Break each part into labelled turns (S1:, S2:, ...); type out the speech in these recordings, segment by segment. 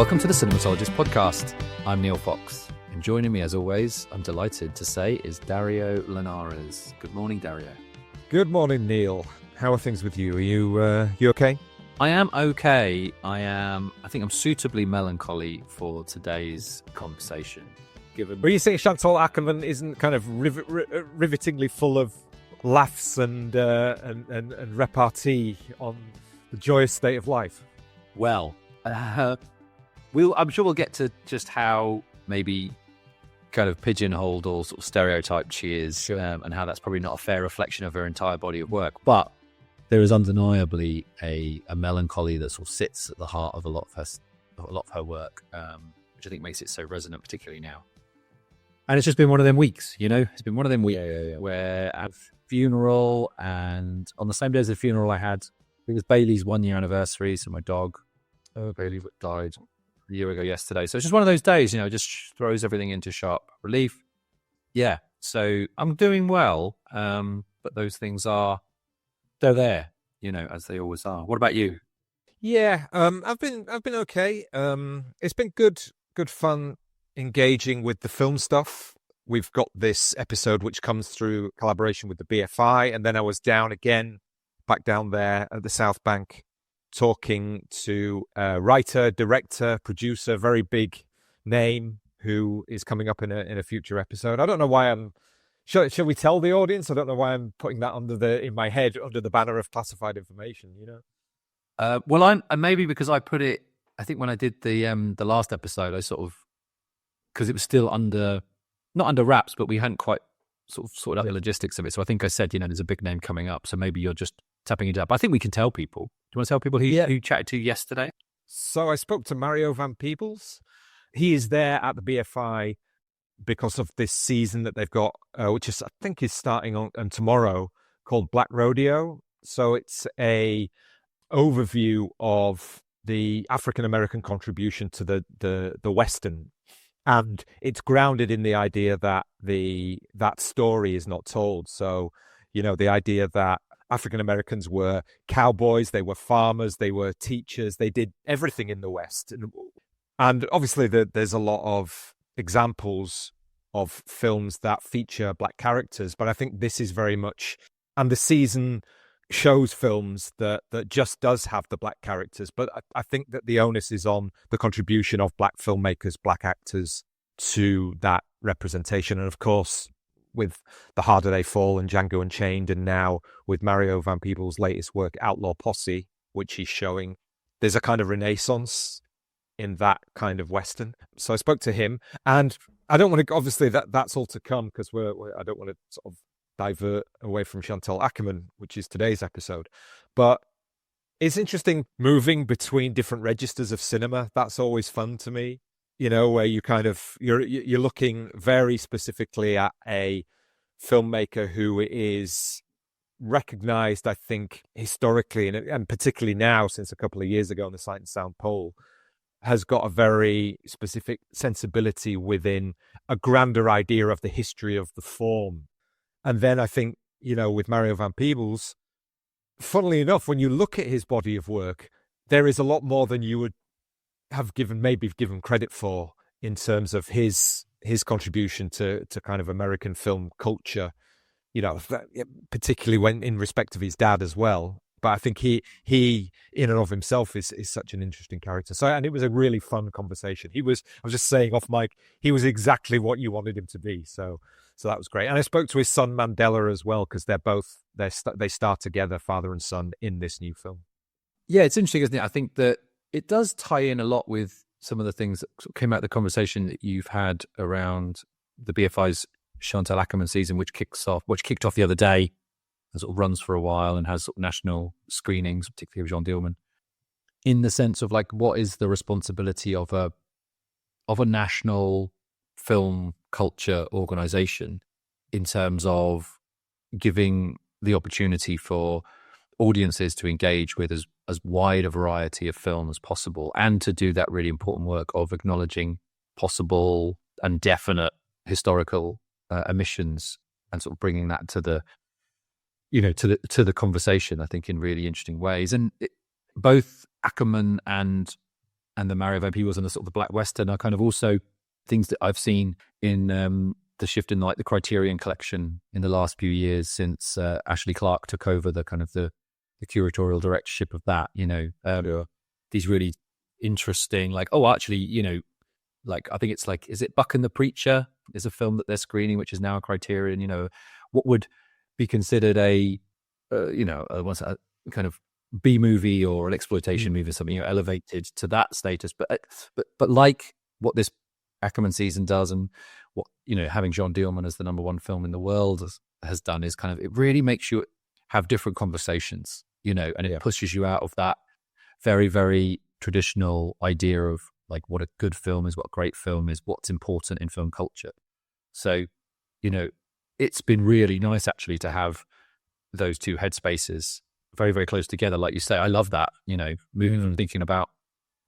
S1: Welcome to the Cinematologist podcast. I'm Neil Fox, and joining me as always, I'm delighted to say, is Dario Linares. Good morning, Dario.
S2: Good morning, Neil. How are things with you? Are you okay?
S1: I am okay. I think I'm suitably melancholy for today's conversation.
S2: Were you saying Chantal Akerman isn't kind of rivetingly full of laughs and repartee on the joyous state of life?
S1: Well, I'm sure we'll get to just how maybe kind of pigeonholed or sort of stereotyped she is,
S2: sure.
S1: And how that's probably not a fair reflection of her entire body of work. But there is undeniably a melancholy that sort of sits at the heart of a lot of her work, which I think makes it so resonant, particularly now. And it's just been one of them weeks, you know? It's been one of them weeks where at funeral, and on the same day as the funeral I think it was Bailey's 1 year anniversary, so my dog, Bailey, died a year ago yesterday. So it's just one of those days, you know, just throws everything into sharp relief. Yeah, so I'm doing well, but those things they're there, you know, as they always are. What about you?
S2: Yeah, I've been okay. It's been good fun engaging with the film stuff. We've got this episode which comes through collaboration with the BFI, and then I was back down there at the South Bank, talking to a writer, director, producer, very big name who is coming up in a future episode. I don't know why shall we tell the audience? I don't know why I'm putting that in my head under the banner of classified information, you know?
S1: Well, maybe because I put it, I think when I did the last episode, I sort of, because it was still not under wraps, but we hadn't quite sort of sorted out the logistics of it. So I think I said, you know, there's a big name coming up. So maybe you're just tapping it up. I think we can tell people. Do you want to tell people who you chatted to yesterday?
S2: So I spoke to Mario Van Peebles. He is there at the BFI because of this season that they've got, which I think is starting on tomorrow, called Black Rodeo. So it's a overview of the African American contribution to the Western. And it's grounded in the idea that that story is not told. So, you know, the idea that African Americans were cowboys, they were farmers, they were teachers, they did everything in the West. And obviously there's a lot of examples of films that feature black characters, but I think this is very much, and the season shows films that just does have the black characters, but I think that the onus is on the contribution of black filmmakers, black actors to that representation. And of course, with The Harder They Fall and Django Unchained, and now with Mario Van Peebles' latest work, Outlaw Posse, which he's showing, there's a kind of renaissance in that kind of Western. So I spoke to him, and I don't want to, obviously that's all to come, because I don't want to sort of divert away from Chantal Akerman, which is today's episode. But it's interesting moving between different registers of cinema. That's always fun to me, you know, where you kind of, you're looking very specifically at a filmmaker who is recognized, I think, historically, and particularly now, since a couple of years ago on the Sight and Sound poll, has got a very specific sensibility within a grander idea of the history of the form. And then I think, you know, with Mario Van Peebles, funnily enough, when you look at his body of work, there is a lot more than you would have given credit for in terms of his contribution to kind of American film culture, you know, particularly when in respect of his dad as well. But I think he in and of himself is such an interesting character. So, and it was a really fun conversation. I was just saying off mic, he was exactly what you wanted him to be. So that was great. And I spoke to his son Mandela as well, because they star together, father and son, in this new film.
S1: Yeah, it's interesting, isn't it? I think that it does tie in a lot with some of the things that came out of the conversation that you've had around the BFI's Chantal Akerman season, which kicked off the other day and sort of runs for a while and has sort of national screenings, particularly of Jeanne Dielman, in the sense of like, what is the responsibility of a national film culture organization in terms of giving the opportunity for audiences to engage with as wide a variety of film as possible, and to do that really important work of acknowledging possible and definite historical omissions, and sort of bringing that to the conversation, I think, in really interesting ways. And both Akerman and and the Mario Van Peebles and the sort of the Black Western are kind of also things that I've seen in the shift in like the Criterion collection in the last few years since Ashley Clark took over the kind of the curatorial directorship of that, these really interesting, like, oh, actually, like, I think it's like, is it Buck and the Preacher is a film that they're screening, which is now a Criterion, what would be considered a kind of B movie or an exploitation movie or something, elevated to that status. But like what this Akerman season does, and what, having Jeanne Dielman as the number one film in the world has done, is kind of, it really makes you have different conversations, and it pushes you out of that very, very traditional idea of like what a good film is, what a great film is, what's important in film culture. So, it's been really nice actually to have those two headspaces very, very close together. Like you say, I love that, moving from thinking about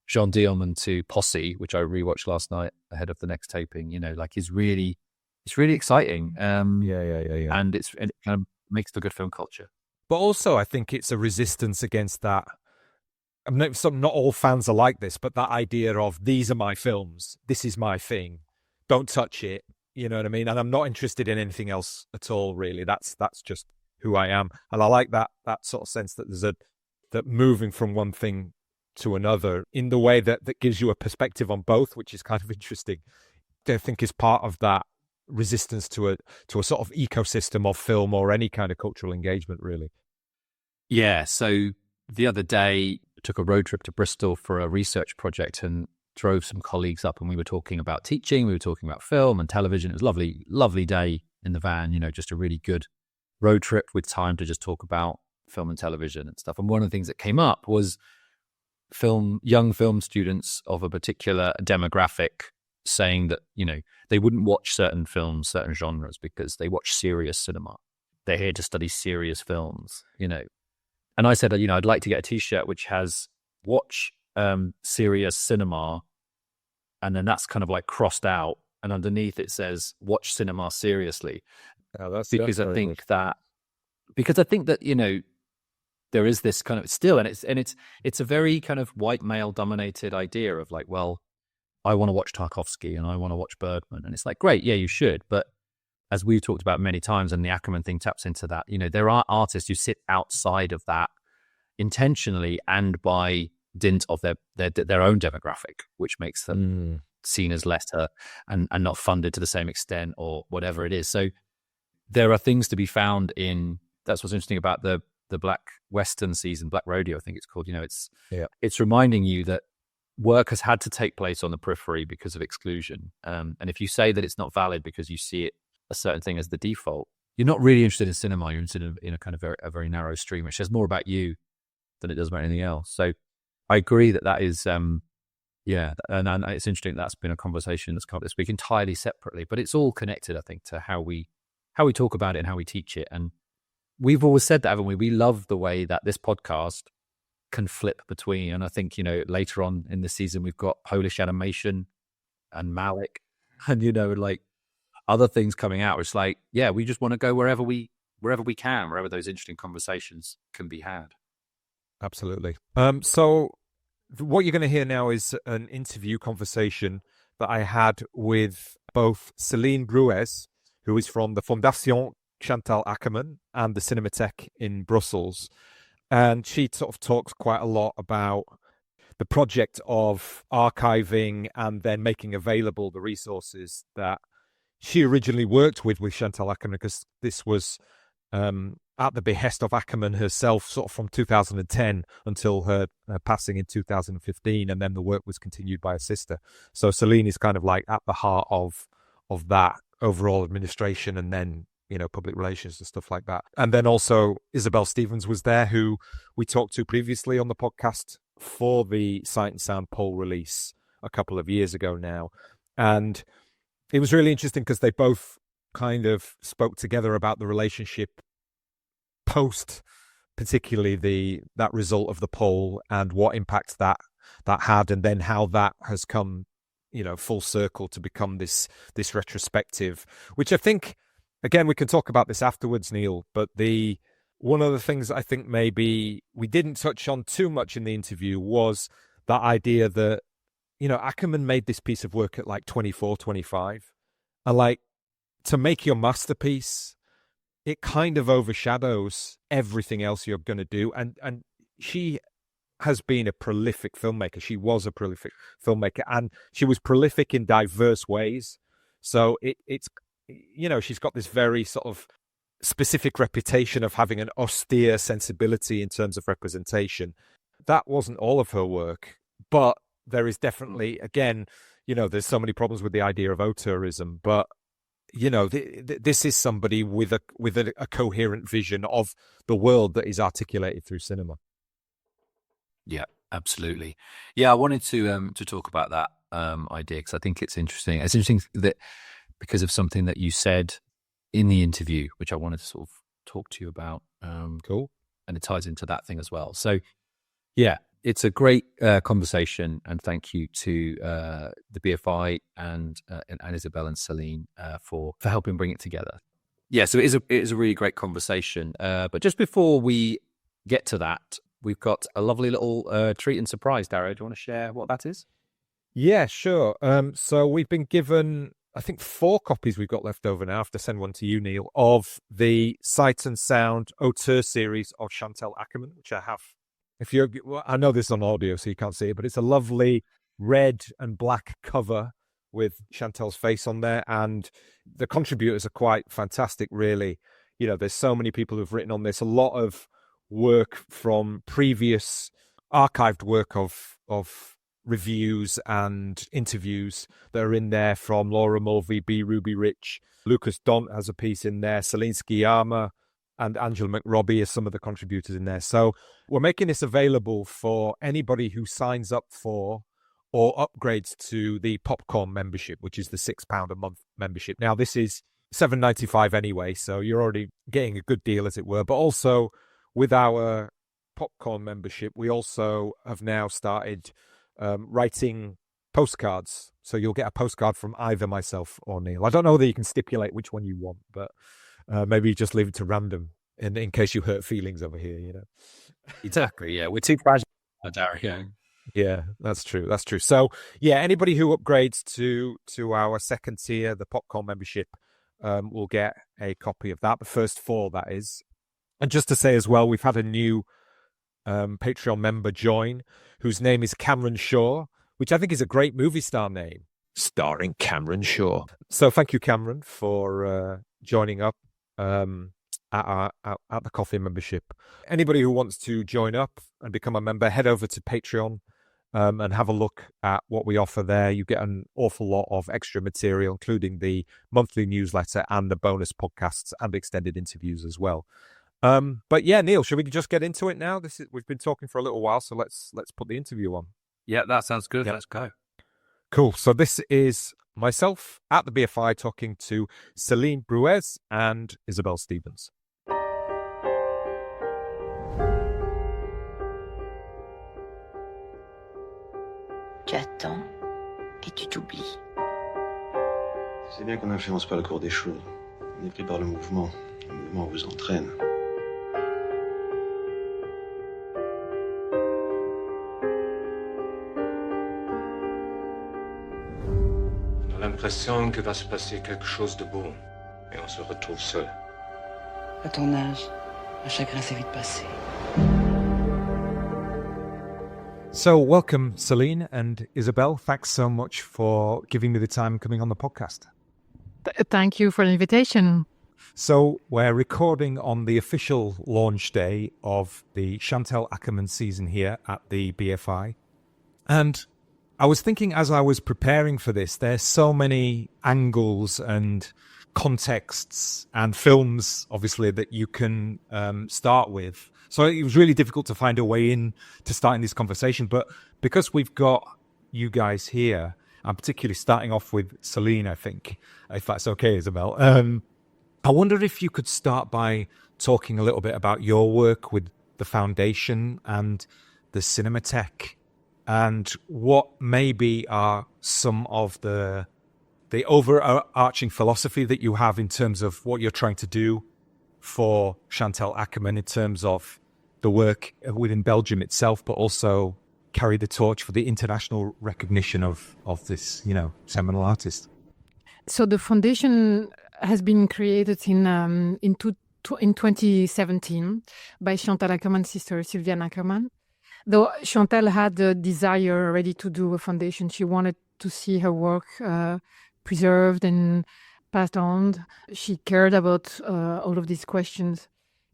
S1: Jeanne Dielman to Posse, which I rewatched last night ahead of the next taping, like it's really exciting. And it kind of makes the good film culture.
S2: But also I think it's a resistance against that. Not all fans are like this, but that idea of, these are my films, this is my thing, don't touch it, you know what I mean? And I'm not interested in anything else at all, really. That's just who I am. And I like that sort of sense that that moving from one thing to another in the way that gives you a perspective on both, which is kind of interesting. I think is part of that resistance to a sort of ecosystem of film or any kind of cultural engagement, really.
S1: Yeah. So the other day, I took a road trip to Bristol for a research project and drove some colleagues up, and we were talking about teaching. We were talking about film and television. It was a lovely, lovely day in the van, just a really good road trip with time to just talk about film and television and stuff. And one of the things that came up was young film students of a particular demographic saying that, they wouldn't watch certain films, certain genres, because they watch serious cinema. They're here to study serious films, And I said, I'd like to get a T-shirt which has watch serious cinema, and then that's kind of like crossed out, and underneath it says watch cinema seriously. Because I think that there is this kind of still, and it's a very kind of white male dominated idea of like, well, I want to watch Tarkovsky and I want to watch Bergman, and it's like, great, yeah, you should, but as we've talked about many times, and the Akerman thing taps into that, there are artists who sit outside of that intentionally and by dint of their own demographic, which makes them seen as lesser and not funded to the same extent or whatever it is. So there are things to be found in, that's what's interesting about the Black Western season, Black Rodeo, I think it's called, it's reminding you that work has had to take place on the periphery because of exclusion. And if you say that it's not valid because you see it, a certain thing as the default, you're not really interested in cinema. You're interested in a kind of a very narrow stream, which says more about you than it does about anything else. So I agree that is, and it's interesting that's been a conversation that's come up this week entirely separately, but it's all connected, I think, to how we talk about it and how we teach it. And we've always said that, haven't we? We love the way that this podcast can flip between, and I think, later on in the season, we've got Polish animation and Malik and, like other things coming out. It's like, yeah, we just want to go wherever we can, wherever those interesting conversations can be had.
S2: Absolutely. So what you're going to hear now is an interview conversation that I had with both Céline Brouwez, who is from the Fondation Chantal Akerman and the CINEMATEK in Brussels. And she sort of talks quite a lot about the project of archiving and then making available the resources that she originally worked with Chantal Akerman, because this was at the behest of Akerman herself, sort of from 2010 until her passing in 2015, and then the work was continued by her sister. So Céline is kind of like at the heart of that overall administration, and then public relations and stuff like that. And then also Isabel Stevens was there, who we talked to previously on the podcast for the Sight and Sound poll release a couple of years ago now. And it was really interesting because they both kind of spoke together about the relationship post, particularly that result of the poll and what impact that had, and then how that has come, full circle to become this retrospective, which I think, again, we can talk about this afterwards, Neil, but one of the things I think maybe we didn't touch on too much in the interview was that idea that Akerman made this piece of work at like 24, 25. And like, to make your masterpiece, it kind of overshadows everything else you're going to do. And she has been a prolific filmmaker. She was a prolific filmmaker, and she was prolific in diverse ways. So it's she's got this very sort of specific reputation of having an austere sensibility in terms of representation. That wasn't all of her work, but there is definitely, again, there's so many problems with the idea of auteurism, but this is somebody with a coherent vision of the world that is articulated through cinema.
S1: Yeah, absolutely. Yeah, I wanted to talk about that idea because I think it's interesting. It's interesting that because of something that you said in the interview, which I wanted to sort of talk to you about.
S2: Cool.
S1: And it ties into that thing as well. So, yeah, it's a great conversation, and thank you to the BFI and Isabel and Céline for helping bring it together. Yeah, so it is a really great conversation. But just before we get to that, we've got a lovely little treat and surprise. Dario, do you want to share what that is?
S2: Yeah, sure. So we've been given, I think, 4 copies we've got left over now. I have to send one to you, Neil, of the Sight and Sound auteur series of Chantal Akerman, which I have. I know this is on audio, so you can't see it, but it's a lovely red and black cover with Chantal's face on there, and the contributors are quite fantastic, really. There's so many people who've written on this, a lot of work from previous archived work of reviews and interviews that are in there, from Laura Mulvey, B. Ruby Rich, Lucas Dont has a piece in there, Celine Sciamma, and Angela McRobbie are some of the contributors in there. So we're making this available for anybody who signs up for or upgrades to the Popcorn membership, which is the £6 a month membership. Now, this is $7.95 anyway, so you're already getting a good deal, as it were. But also, with our Popcorn membership, we also have now started writing postcards. So you'll get a postcard from either myself or Neil. I don't know whether you can stipulate which one you want, but maybe just leave it to random in case you hurt feelings over here,
S1: Exactly, yeah. We're too fragile, Dario.
S2: Yeah, that's true. That's true. So, yeah, anybody who upgrades to our second tier, the Popcorn membership, will get a copy of that. The first 4, that is. And just to say as well, we've had a new Patreon member join, whose name is Cameron Shaw, which I think is a great movie star name, starring Cameron Shaw. So thank you, Cameron, for joining up at the coffee membership. Anybody who wants to join up and become a member, head over to Patreon and have a look at what we offer there. You get an awful lot of extra material, including the monthly newsletter and the bonus podcasts and extended interviews as well. But yeah, Neil, should we just get into it now? We've been talking for a little while, so let's put the interview on.
S1: Yeah, that sounds good.
S2: Yeah.
S1: Let's go.
S2: Cool. So this is myself at the BFI talking to Céline Brouwez and Isabel Stevens.
S3: Tu attends et tu t'oublies.
S4: C'est bien qu'on n'influence pas le cours des choses. On est pris par le mouvement. Le mouvement vous entraîne.
S5: On a l'impression qu'il va se passer quelque chose de beau. Et on se retrouve seul.
S3: À ton âge, un chagrin s'est vite passé.
S2: So welcome, Céline and Isabel. Thanks so much for giving me the time coming on the podcast.
S6: Thank you for the invitation.
S2: So we're recording on the official launch day of the Chantal Akerman season here at the BFI. And I was thinking, as I was preparing for this, there's so many angles and contexts and films, obviously, that you can start with. So it was really difficult to find a way in to starting this conversation. But because we've got you guys here, I'm particularly starting off with Céline, I think, if that's okay, Isabel. I wonder if you could start by talking a little bit about your work with the Foundation and the CINEMATEK, and what maybe are some of the overarching philosophy that you have in terms of what you're trying to do for Chantal Akerman in terms of the work within Belgium itself, but also carry the torch for the international recognition of this, seminal artist?
S6: So the foundation has been created in 2017 by Chantal Akerman's sister, Sylviane Akerman. Though Chantal had the desire already to do a foundation, she wanted to see her work preserved and passed on. She cared about all of these questions.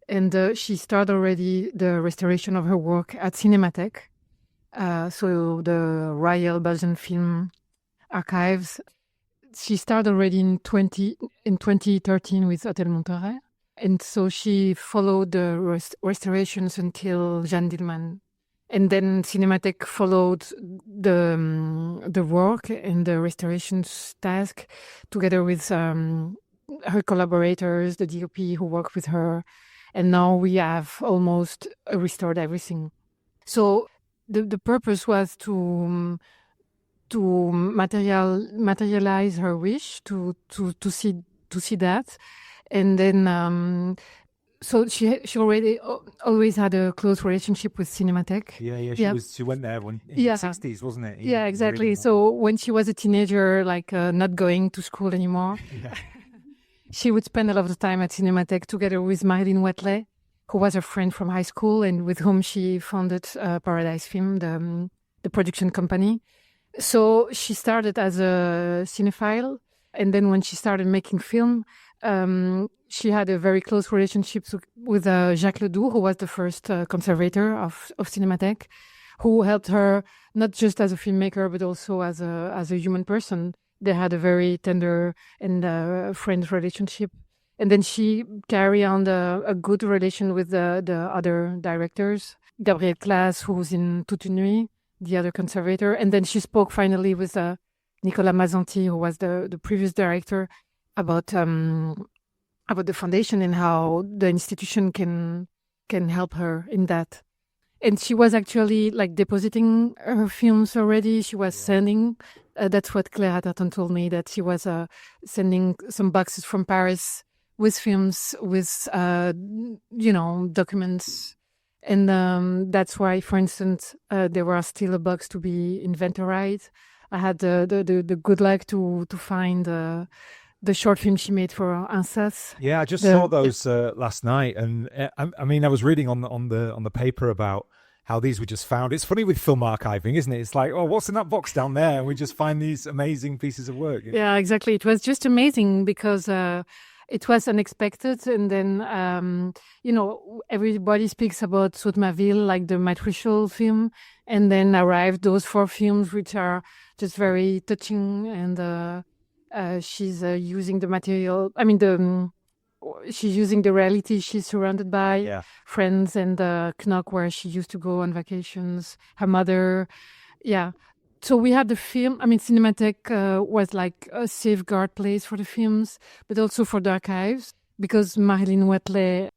S6: And she started already the restoration of her work at CINEMATEK, so the Royal Belgian Film Archives. She started already in 2013 with Hôtel Monterey. And so she followed the restorations until Jeanne Dielman. And then CINEMATEK followed the work and the restorations task together with her collaborators, the DOP who worked with her. And now we have almost restored everything. So the purpose was to materialize her wish to see that, and then so she already always had a close relationship with CINEMATEK.
S2: She went there in the 60s, wasn't it?
S6: Yeah, exactly. So when she was a teenager, not going to school anymore. She would spend a lot of time at CINEMATEK together with Marilyn Watley, who was her friend from high school and with whom she founded Paradise Film, the production company. So she started as a cinephile, and then when she started making film, she had a very close relationship with Jacques Ledoux, who was the first conservator of CINEMATEK, who helped her not just as a filmmaker but also as a human person. They had a very tender and friend relationship. And then she carried on a good relation with the other directors. Gabriel Claes, who's in Toute une nuit, the other conservator. And then she spoke finally with Nicolas Mazanti, who was the previous director, about the foundation and how the institution can help her in that. And she was actually depositing her films already. She was sending. That's what Claire Atherton told me, that she was sending some boxes from Paris with films, with documents, and that's why, for instance, there was still a box to be inventoried. I had the good luck to find the short film she made for Ansas.
S2: Yeah, I just saw those last night, and I mean, I was reading on the paper about how these were just found. It's funny with film archiving, isn't it? It's like, oh, what's in that box down there? And we just find these amazing pieces of work.
S6: Yeah, exactly. It was just amazing because it was unexpected. And then, everybody speaks about Saute ma ville, like the Matricial film. And then arrived those 4 films, which are just very touching. And she's using the material. I mean, she's using the reality she's surrounded by, friends and Knock, where she used to go on vacations, her mother. Yeah. So we had the film. I mean, CINEMATEK was like a safeguard place for the films, but also for the archives, because Marilyn Watley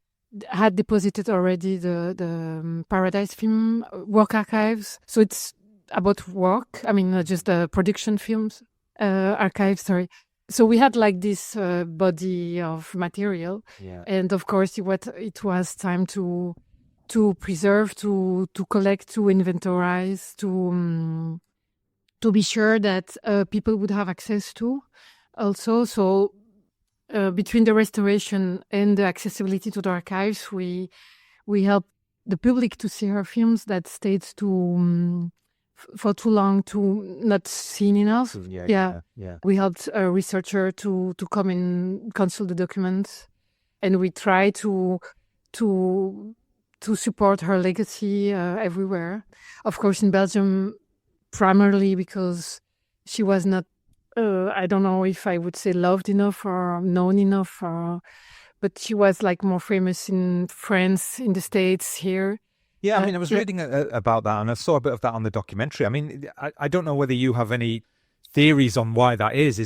S6: had deposited already the Paradise Film work archives. So it's about work. I mean, not just the production films archives, sorry. So we had this body of material, and of course, it was time to preserve, to collect, to inventorize, to be sure that people would have access to. Also, so between the restoration and the accessibility to the archives, we help the public to see her films that stayed for too long to not seen enough. We helped a researcher to come and consult the documents, and we try to support her legacy everywhere. Of course, in Belgium, primarily because she was not, I don't know if I would say loved enough or known enough, but she was more famous in France, in the States, here.
S2: Yeah, I mean, I was reading about that, and I saw a bit of that on the documentary. I mean, I don't know whether you have any theories on why that is.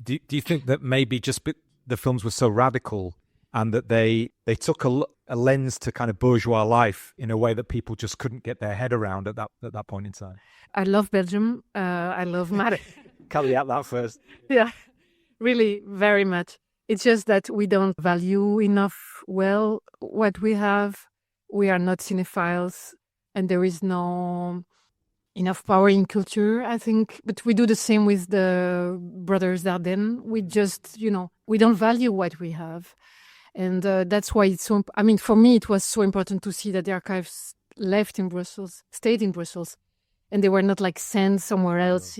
S2: Do you think that maybe just the films were so radical and that they took a lens to kind of bourgeois life in a way that people just couldn't get their head around at that point in time?
S6: I love Belgium. I love Mare.
S2: Caveat that first.
S6: Yeah, really, very much. It's just that we don't value enough what we have. We are not cinephiles, and there is no enough power in culture, I think. But we do the same with the brothers Dardenne. We just, we don't value what we have. And that's why it's so, for me, it was so important to see that the archives left in Brussels, stayed in Brussels, and they were not like sent somewhere else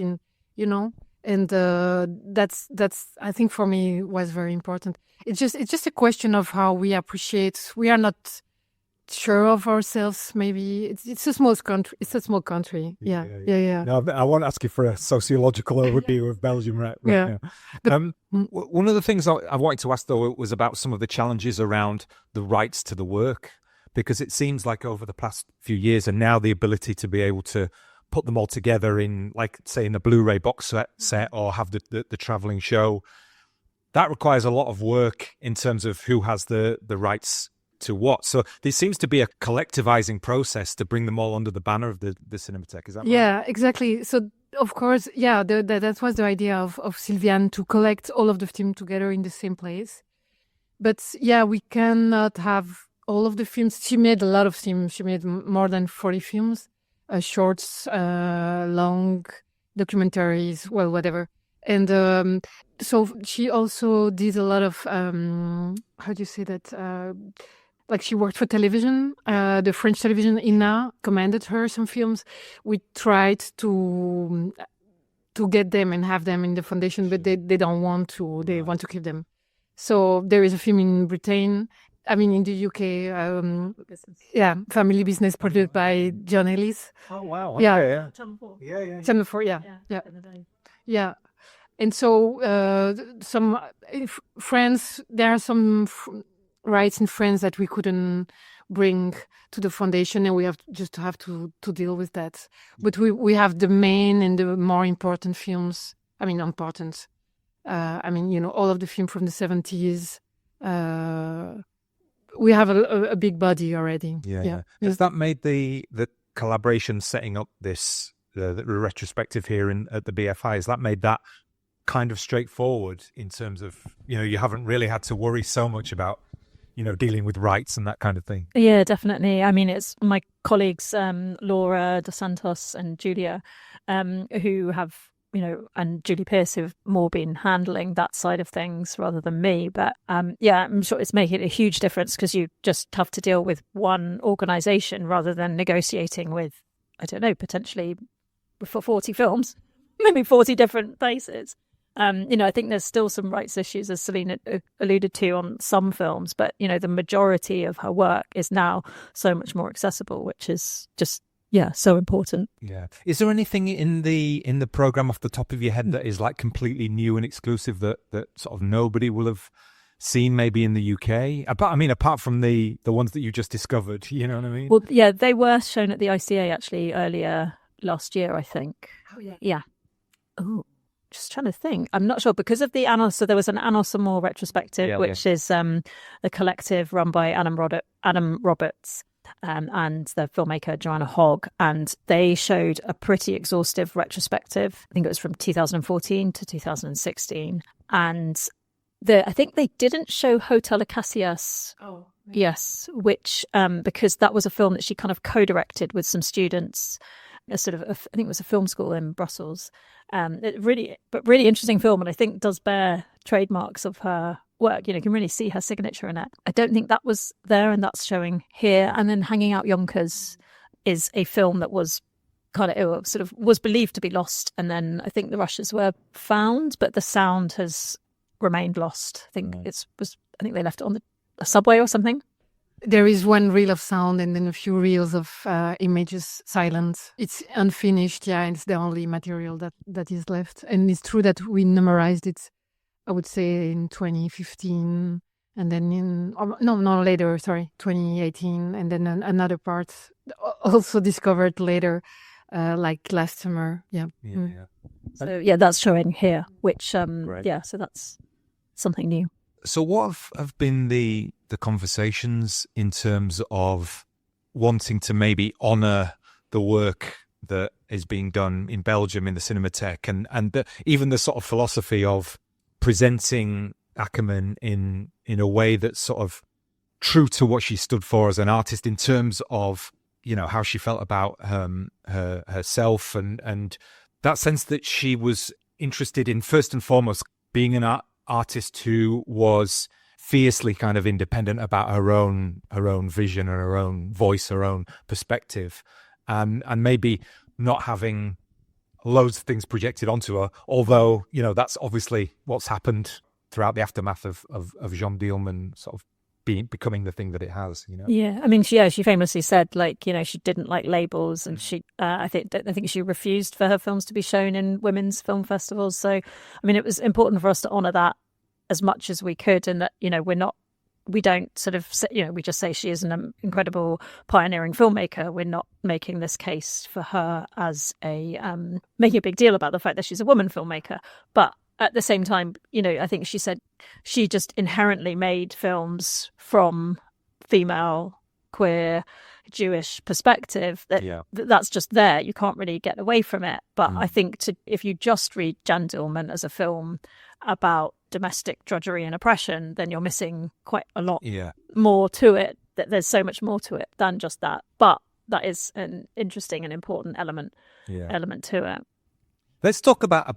S6: and that's, I think for me was very important. It's just a question of how we appreciate, we are not sure of ourselves. Maybe it's a small country. It's a small country. Yeah.
S2: No, I won't ask you for a sociological overview of Belgium right now. One of the things I wanted to ask though was about some of the challenges around the rights to the work, because it seems like over the past few years and now the ability to be able to put them all together in, like, say, in a Blu-ray box set or have the traveling show, that requires a lot of work in terms of who has the rights to what. So there seems to be a collectivizing process to bring them all under the banner of the Cinematek. Is that right?
S6: Yeah, exactly. So of course, that was the idea of Sylviane, to collect all of the films together in the same place. But we cannot have all of the films. She made a lot of films. She made more than 40 films, shorts, long documentaries, whatever. And so she also did a lot of, how do you say that? Like she worked for television. The French television, INA, commanded her some films. We tried to get them and have them in the foundation, but they don't want to. They want to keep them. So there is a film in Britain, in the UK, Family Business, produced by John Ellis.
S2: Oh, wow. Okay, yeah.
S6: Channel 4. Channel 4, yeah. And so some France, there are some rights in France that we couldn't bring to the foundation, and we have to deal with that. But we have the main and the more important films. Important. All of the film from the 70s. We have a big body already. Yeah.
S2: Has that made the collaboration setting up this the retrospective here at the BFI? Has that made that kind of straightforward in terms of you haven't really had to worry so much about dealing with rights and that kind of thing?
S7: Yeah, definitely. It's my colleagues, Laura Dos Santos and Julia, who have, and Julie Pearce, who've more been handling that side of things rather than me. But I'm sure it's making a huge difference, because you just have to deal with one organisation rather than negotiating with, I don't know, potentially for 40 films, maybe 40 different places. I think there's still some rights issues, as Céline alluded to, on some films, but the majority of her work is now so much more accessible, which is just so important.
S2: Yeah. Is there anything in the program off the top of your head that is like completely new and exclusive that sort of nobody will have seen maybe in the UK? Apart from the ones that you just discovered, you know what I mean?
S7: Well, yeah, they were shown at the ICA actually earlier last year, I think.
S6: Oh, yeah.
S7: Yeah. Oh, just trying to think. I'm not sure, because of the Anos. So there was an Anos and More retrospective, which is the collective run by Adam Roberts and the filmmaker Joanna Hogg, and they showed a pretty exhaustive retrospective. I think it was from 2014 to 2016, and I think they didn't show Hotel Acacias.
S6: Oh, right.
S7: Yes, which because that was a film that she kind of co-directed with some students. I think it was a film school in Brussels. Really interesting film, and I think does bear trademarks of her work. You can really see her signature in it. I don't think that was there, and that's showing here. And then Hanging Out Yonkers is a film that was was believed to be lost, and then I think the rushes were found, but the sound has remained lost. I think I think they left it on a subway or something.
S6: There is one reel of sound and then a few reels of images silent. It's unfinished, and it's the only material that is left. And it's true that we memorized it, I would say, in 2015, and then 2018, and then another part also discovered later, like last summer. Yeah.
S7: So that's showing here, which so that's something new.
S2: So what have been the conversations in terms of wanting to maybe honour the work that is being done in Belgium in the Cinematek, and even the sort of philosophy of presenting Akerman in a way that's sort of true to what she stood for as an artist, in terms of how she felt about herself and that sense that she was interested in, first and foremost, being an artist who was fiercely kind of independent about her own vision and her own voice, her own perspective, and maybe not having loads of things projected onto her. Although, that's obviously what's happened throughout the aftermath of Jeanne Dielman sort of becoming the thing that it has.
S7: Yeah, I mean, she famously said, she didn't like labels, and she I think she refused for her films to be shown in women's film festivals. So, I mean, it was important for us to honour that as much as we could, and that we don't sort of say, we just say she is an incredible pioneering filmmaker. We're not making this case for her as making a big deal about the fact that she's a woman filmmaker, but at the same time, I think she said she just inherently made films from female, queer, Jewish perspective. That's just there. You can't really get away from it. But I think if you just read Jeanne Dielman as a film about domestic drudgery and oppression, then you're missing quite a lot more to it. That there's so much more to it than just that. But that is an interesting and important element to it.
S2: Let's talk about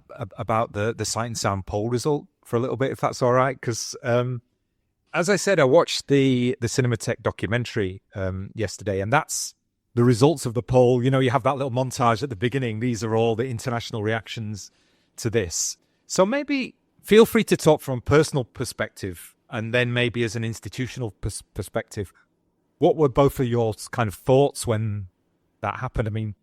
S2: the Sight and Sound poll result for a little bit, if that's all right. Because as I said, I watched the CINEMATEK documentary yesterday, and that's the results of the poll. You have that little montage at the beginning. These are all the international reactions to this. So maybe feel free to talk from a personal perspective, and then maybe as an institutional perspective. What were both of your kind of thoughts when that happened? I mean,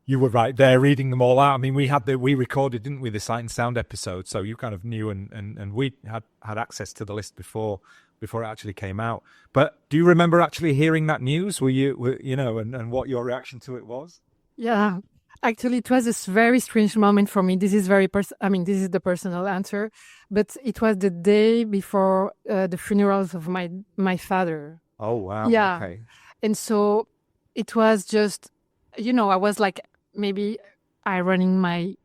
S2: you were right there reading them all out. I mean, we recorded, didn't we, the Sight and Sound episode? So you kind of knew, and we had access to the list before it actually came out. But do you remember actually hearing that news? And what your reaction to it was?
S6: Yeah, actually, it was a very strange moment for me. This is this is the personal answer, but it was the day before the funerals of my father.
S2: Oh wow!
S6: Yeah,
S2: okay.
S6: And so it was just, I was like maybe ironing my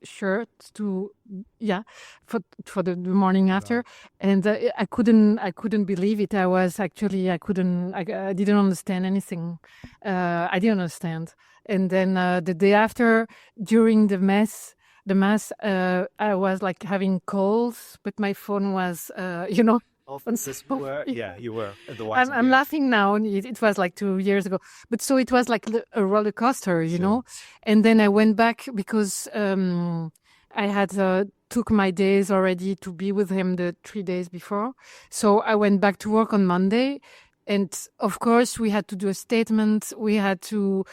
S6: shirt for the morning after, and I couldn't believe it. I didn't understand anything. I didn't understand. And then the day after, during the mass, I was like having calls, but my phone was
S2: you were at the White.
S6: I'm laughing now. It was like 2 years ago, but so it was like a roller coaster, know. And then I went back because I had took my days already to be with him the 3 days before. So I went back to work on Monday, and of course we had to do a statement. We had to,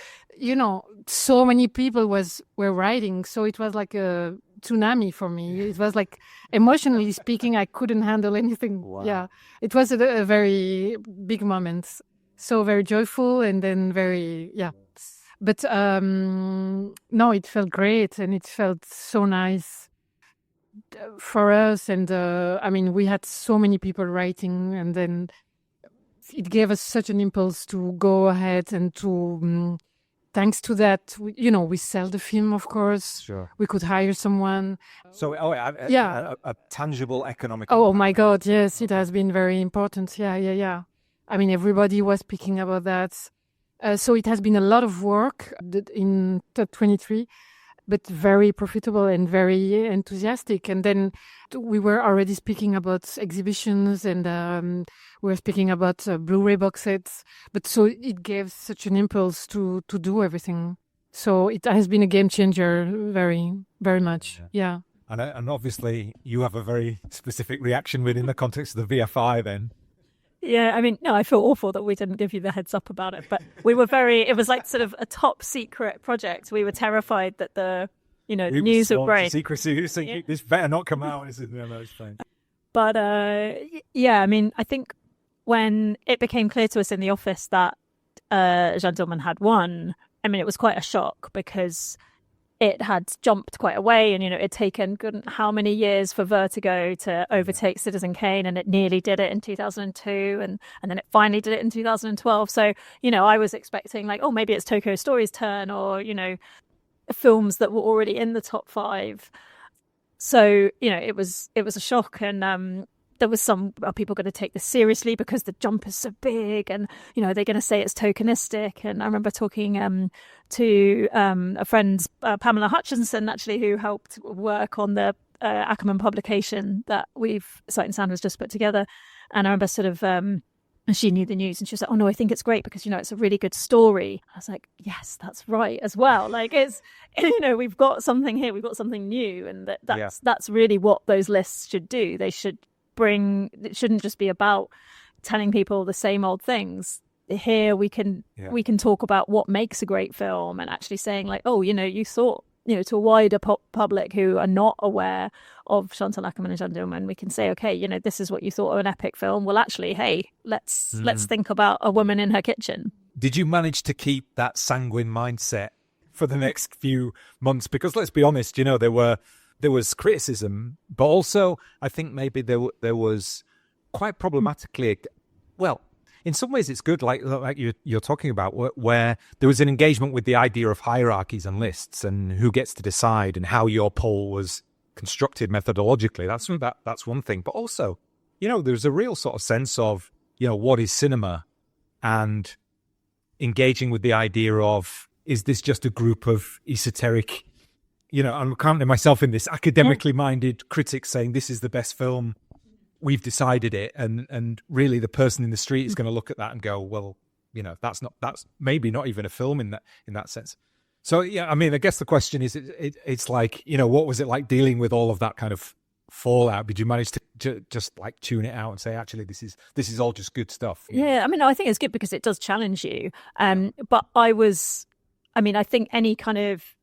S6: so many people were writing. So it was like a tsunami for me. It was like, emotionally speaking, I couldn't handle anything.
S2: Wow.
S6: Yeah, it was a very big moment. So very joyful, and then very But no, it felt great, and it felt so nice for us. And we had so many people writing, and then it gave us such an impulse to go ahead and to. Thanks to that, we sell the film, of course.
S2: Sure.
S6: We could hire someone.
S2: So, a tangible economic.
S6: Oh my God, yes, it has been very important. Yeah. I mean, everybody was speaking about that. So it has been a lot of work in 23, but very profitable and very enthusiastic. And then we were already speaking about exhibitions, and we were speaking about Blu-ray box sets. But so it gave such an impulse to do everything. So it has been a game changer, very, very much. Yeah.
S2: And obviously you have a very specific reaction within the context of the BFI then.
S7: Yeah, I mean, no, I feel awful that we didn't give you the heads up about it, but we were it was like sort of a top secret project. We were terrified that the, news would break.
S2: Secrecy, this better not come out. No, it's fine.
S7: But I mean, I think when it became clear to us in the office that Jeanne Dielman had won, I mean, it was quite a shock because it had jumped quite a way, and it'd taken how many years for Vertigo to overtake Citizen Kane, and it nearly did it in 2002, and then it finally did it in 2012. So I was expecting like, oh, maybe it's Tokyo Story's turn, or films that were already in the top 5. So it was a shock, and there was some, are people going to take this seriously because the jump is so big, and they're going to say it's tokenistic. And I remember talking to a friend, Pamela Hutchinson, actually, who helped work on the Akerman publication that Sight and Sound has just put together. And I remember sort of she knew the news, and she was like, "Oh no, I think it's great because it's a really good story." I was like, "Yes, that's right as well." Like, it's we've got something here, we've got something new, and that's really what those lists should do. They should it shouldn't just be about telling people the same old things. Here we can talk about what makes a great film, and actually saying like, "Oh, you thought." To a wider public who are not aware of Chantal Akerman and Jeanne Dielman, we can say, okay, this is what you thought of an epic film. Well, actually, hey, let's think about a woman in her kitchen.
S2: Did you manage to keep that sanguine mindset for the next few months? Because let's be honest, there was criticism, but also I think maybe there was quite problematically, well, in some ways it's good, like you're talking about, where there was an engagement with the idea of hierarchies and lists and who gets to decide and how your poll was constructed methodologically. That's one thing. But also, there's a real sort of sense of, what is cinema, and engaging with the idea of, is this just a group of esoteric, I'm counting myself in this, academically minded critics saying this is the best film, we've decided it, and really the person in the street is going to look at that and go, well, that's maybe not even a film in that sense. So yeah, I mean, I guess the question is, it's like, what was it like dealing with all of that kind of fallout? Did you manage to just like tune it out and say, actually, this is all just good stuff?
S7: Yeah, I mean, I think it's good because it does challenge you. But I think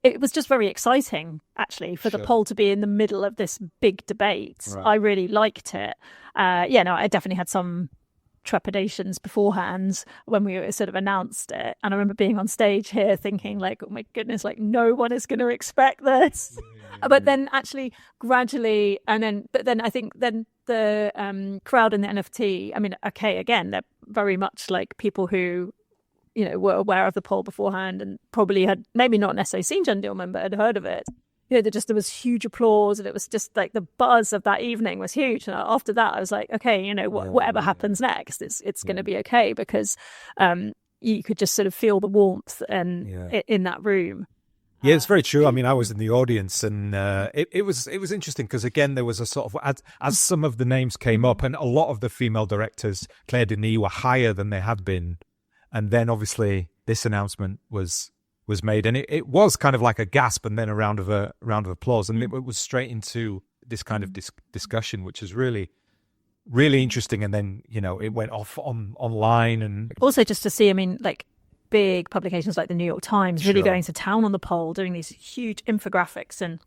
S7: it was just very exciting, actually, for the poll to be in the middle of this big debate. Right. I really liked it. I definitely had some trepidations beforehand when we sort of announced it. And I remember being on stage here thinking like, oh my goodness, like no one is going to expect this. But then actually gradually, but then I think then the crowd in the NFT, I mean, okay, again, they're very much like people who were aware of the poll beforehand and probably had maybe not necessarily seen Jeanne Dielman, but had heard of it. There was huge applause, and it was just like the buzz of that evening was huge. And after that, I was like, okay, whatever happens next, it's going to be okay, because you could just sort of feel the warmth and in that room.
S2: Yeah, it's very true. I mean, I was in the audience, and it was interesting because, again, there was a sort of, as some of the names came up, and a lot of the female directors, Claire Denis, were higher than they had been. And then obviously this announcement was made, and it was kind of like a gasp and then a round of applause, and it was straight into this kind of discussion, which is really, really interesting. And then it went off online, and
S7: also just to see, I mean, like big publications like the New York Times really going to town on the poll, doing these huge infographics and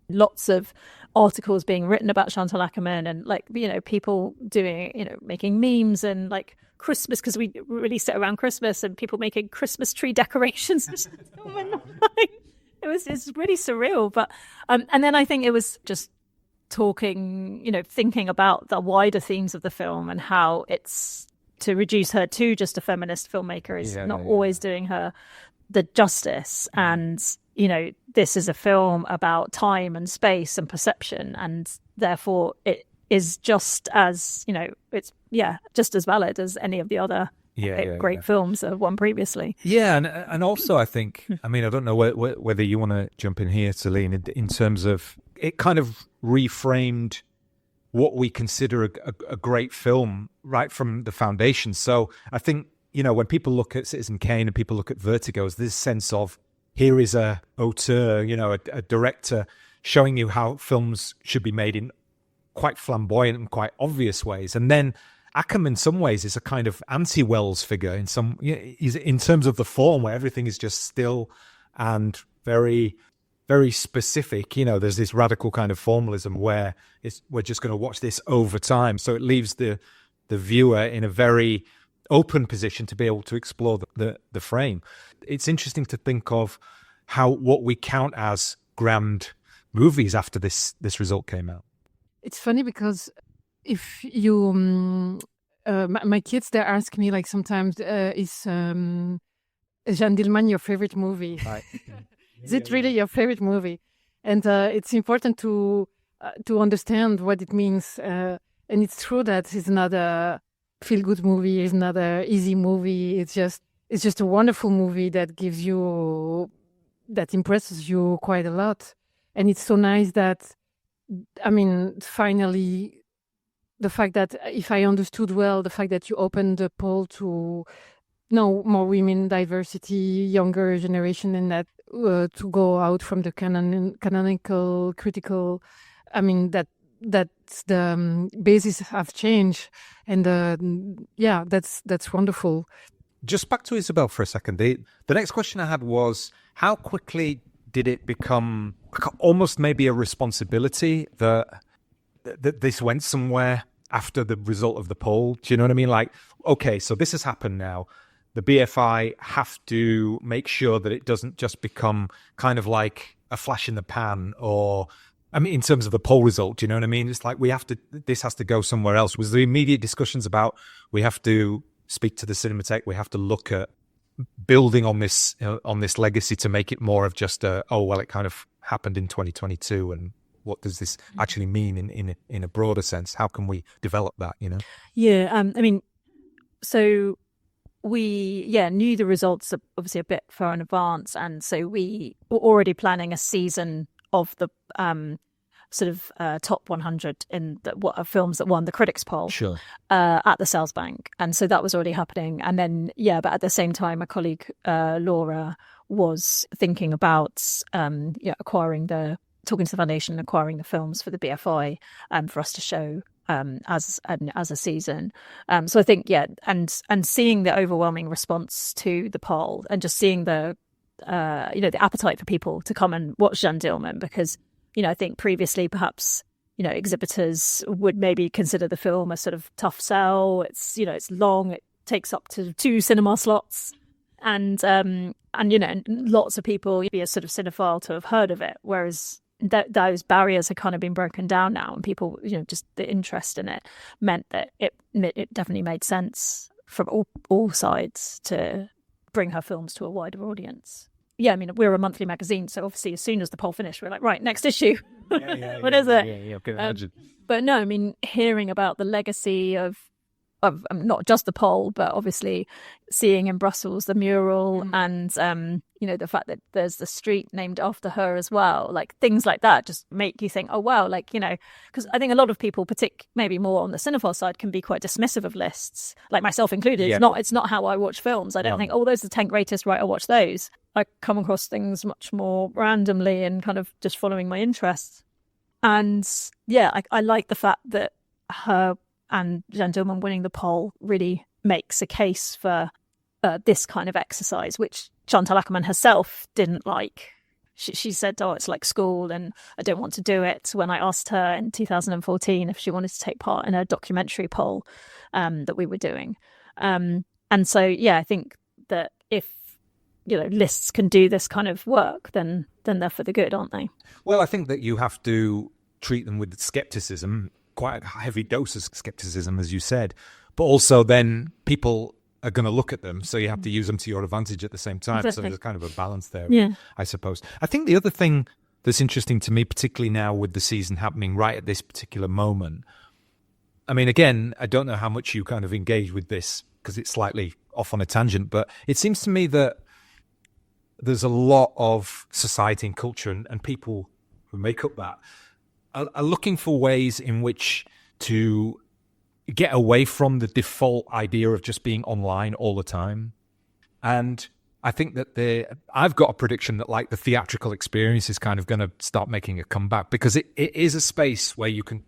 S7: lots of articles being written about Chantal Akerman, and like people doing making memes and like Christmas, because we released it around Christmas, and people making Christmas tree decorations. It's really surreal. But and then I think it was just talking, thinking about the wider themes of the film and how it's to reduce her to just a feminist filmmaker is not always doing her the justice. And this is a film about time and space and perception, and therefore it is just as it's just as valid as any of the other great films that have won previously.
S2: Yeah, and also I think, I mean, I don't know whether you want to jump in here, Céline, in terms of it kind of reframed what we consider a great film right from the foundation. So I think when people look at Citizen Kane and people look at Vertigo, there's this sense of, here is a auteur, a director showing you how films should be made in quite flamboyant and quite obvious ways. And then Akerman, in some ways, is a kind of anti-Wells figure in terms of the form, where everything is just still and very, very specific. There's this radical kind of formalism where we're just going to watch this over time. So it leaves the viewer in a very open position to be able to explore the frame. It's interesting to think of what we count as grand movies after this result came out.
S6: It's funny because if you, my kids, they ask me like sometimes, is Jeanne Dielman your favorite movie?
S2: Right.
S6: Is it really your favorite movie? And it's important to understand what it means. And it's true that it's not a feel-good movie, it's not a easy movie. It's just a wonderful movie that impresses you quite a lot. And it's so nice that, I mean, finally, the fact that, if I understood well, the fact that you opened the poll to more women, diversity, younger generation, and that to go out from the canonical, critical, I mean, that's the basis have changed. And that's wonderful.
S2: Just back to Isabel for a second. The next question I had was, how quickly did it become almost maybe a responsibility that this went somewhere after the result of the poll? Do you know what I mean? Like, okay, so this has happened now. The BFI have to make sure that it doesn't just become kind of like a flash in the pan, or, I mean, in terms of the poll result, do you know what I mean? It's like this has to go somewhere else. Was there immediate discussions about, we have to speak to the Cinematech, we have to look at building on this legacy to make it more of just it kind of happened in 2022, and what does this actually mean in a broader sense? How can we develop that, you know?
S7: Yeah, I mean, so we knew the results obviously a bit far in advance, and so we were already planning a season of the top 100 in films that won the critics poll.
S1: Sure.
S7: At the Sales Bank, and so that was already happening. And then but at the same time, my colleague Laura was thinking about talking to the foundation, acquiring the films for the BFI for us to show as a season. So I think and seeing the overwhelming response to the poll, and just seeing the appetite for people to come and watch Jeanne Dielman, because I think previously perhaps exhibitors would maybe consider the film a sort of tough sell. It's it's long, it takes up to 2 cinema slots, and lots of people be a sort of cinephile to have heard of it, whereas those barriers have kind of been broken down now, and people just the interest in it meant that it definitely made sense from all sides to bring her films to a wider audience. Yeah, I mean, we're a monthly magazine, so obviously as soon as the poll finished, we're like, right, next issue. What is it?
S2: Yeah, I can imagine.
S7: But no, I mean, hearing about the legacy of not just the poll, but obviously seeing in Brussels the mural, and the fact that there's the street named after her as well, like things like that just make you think, oh wow, like, because I think a lot of people, maybe more on the cinephile side, can be quite dismissive of lists, like myself included. Yeah. It's not how I watch films. I don't think, those are the 10 greatest, right, I'll watch those. I come across things much more randomly and kind of just following my interests. And I like the fact that her and Jeanne Dielman winning the poll really makes a case for this kind of exercise, which Chantal Akerman herself didn't like. She said, it's like school and I don't want to do it, when I asked her in 2014 if she wanted to take part in a documentary poll that we were doing. And so, I think that if lists can do this kind of work, then they're for the good, aren't they?
S2: Well, I think that you have to treat them with skepticism, quite a heavy dose of skepticism, as you said, but also then people are going to look at them, so you have to use them to your advantage at the same time. Exactly. So there's kind of a balance there, I suppose. I think the other thing that's interesting to me, particularly now with the season happening right at this particular moment, I mean, again, I don't know how much you kind of engage with this because it's slightly off on a tangent, but it seems to me that there's a lot of society and culture and people who make up that are looking for ways in which to get away from the default idea of just being online all the time. And I think that I've got a prediction that like the theatrical experience is kind of going to start making a comeback, because it is a space where you can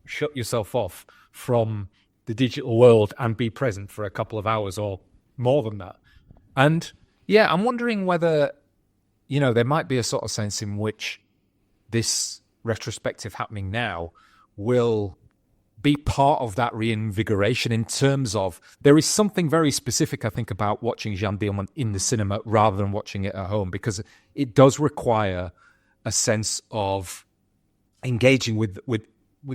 S2: shut yourself off from the digital world and be present for a couple of hours or more than that. And I'm wondering whether, there might be a sort of sense in which this retrospective happening now will be part of that reinvigoration, in terms of there is something very specific, I think, about watching Jeanne Dielman in the cinema rather than watching it at home, because it does require a sense of engaging with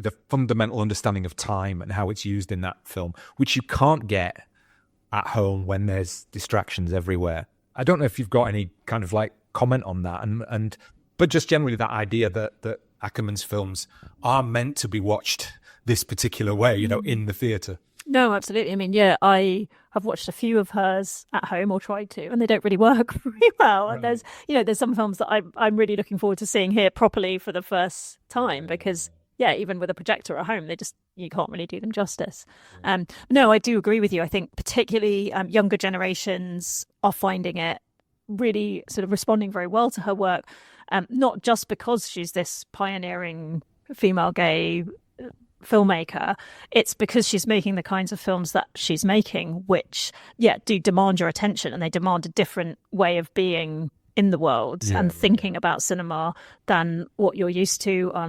S2: a fundamental understanding of time and how it's used in that film, which you can't get at home when there's distractions everywhere. I don't know if you've got any kind of like comment on that, but just generally that idea that Akerman's films are meant to be watched this particular way, in the theatre.
S7: No, absolutely. I mean, yeah, I have watched a few of hers at home, or tried to, and they don't really work very well. Right. And there's some films that I'm really looking forward to seeing here properly for the first time, because even with a projector at home, you can't really do them justice. No, I do agree with you. I think particularly younger generations are finding it really sort of responding very well to her work, not just because she's this pioneering female gay filmmaker. It's because she's making the kinds of films that she's making, which do demand your attention, and they demand a different way of being in the world and thinking about cinema than what you're used to. I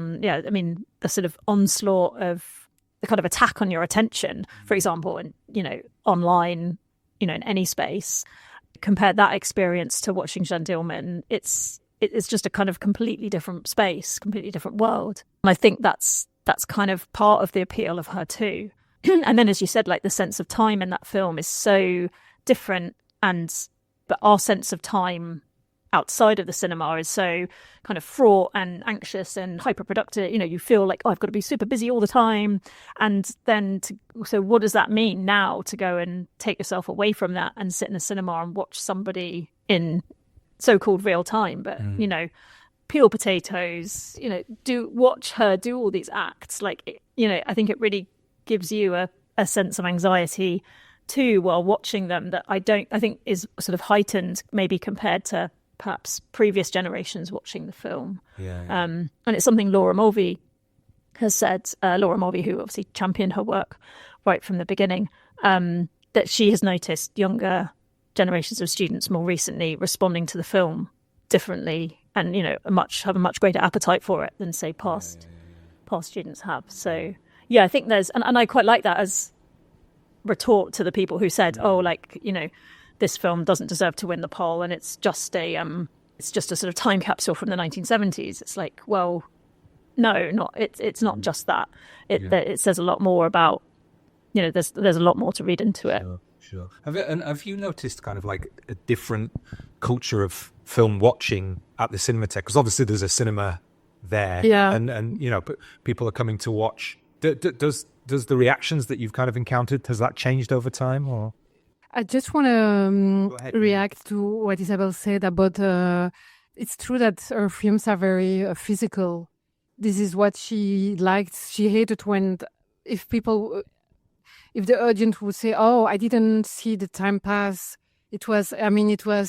S7: mean, the sort of onslaught of the kind of attack on your attention, for example, and online, in any space. Compare that experience to watching Jeanne Dielman, it's just a kind of completely different space, completely different world. And I think that's kind of part of the appeal of her too. And then, as you said, like the sense of time in that film is so different, but our sense of time outside of the cinema is so kind of fraught and anxious and hyperproductive. You feel like, I've got to be super busy all the time. And then, so what does that mean now to go and take yourself away from that and sit in a cinema and watch somebody in so-called real time, but, peel potatoes, watch her do all these acts. Like, I think it really gives you a sense of anxiety too while watching them that I think is sort of heightened maybe compared to perhaps previous generations watching the film. And it's something Laura Mulvey has said, Laura Mulvey, who obviously championed her work right from the beginning, that she has noticed younger generations of students more recently responding to the film differently and, have a much greater appetite for it than, say, past students have. So, I think and I quite like that as retort to the people who said, this film doesn't deserve to win the poll, and it's just a sort of time capsule from the 1970s. It's like, well, no, not it's not just that. It says a lot more about, there's a lot more to read into it.
S2: Sure. Have you noticed kind of like a different culture of film watching at the CINEMATEK? Because obviously there's a cinema there, and people are coming to watch. Does the reactions that you've kind of encountered, has that changed over time, or?
S6: I just want to react to what Isabel said about it's true that her films are very physical. This is what she liked. She hated when if the audience would say, "Oh, I didn't see the time pass. It was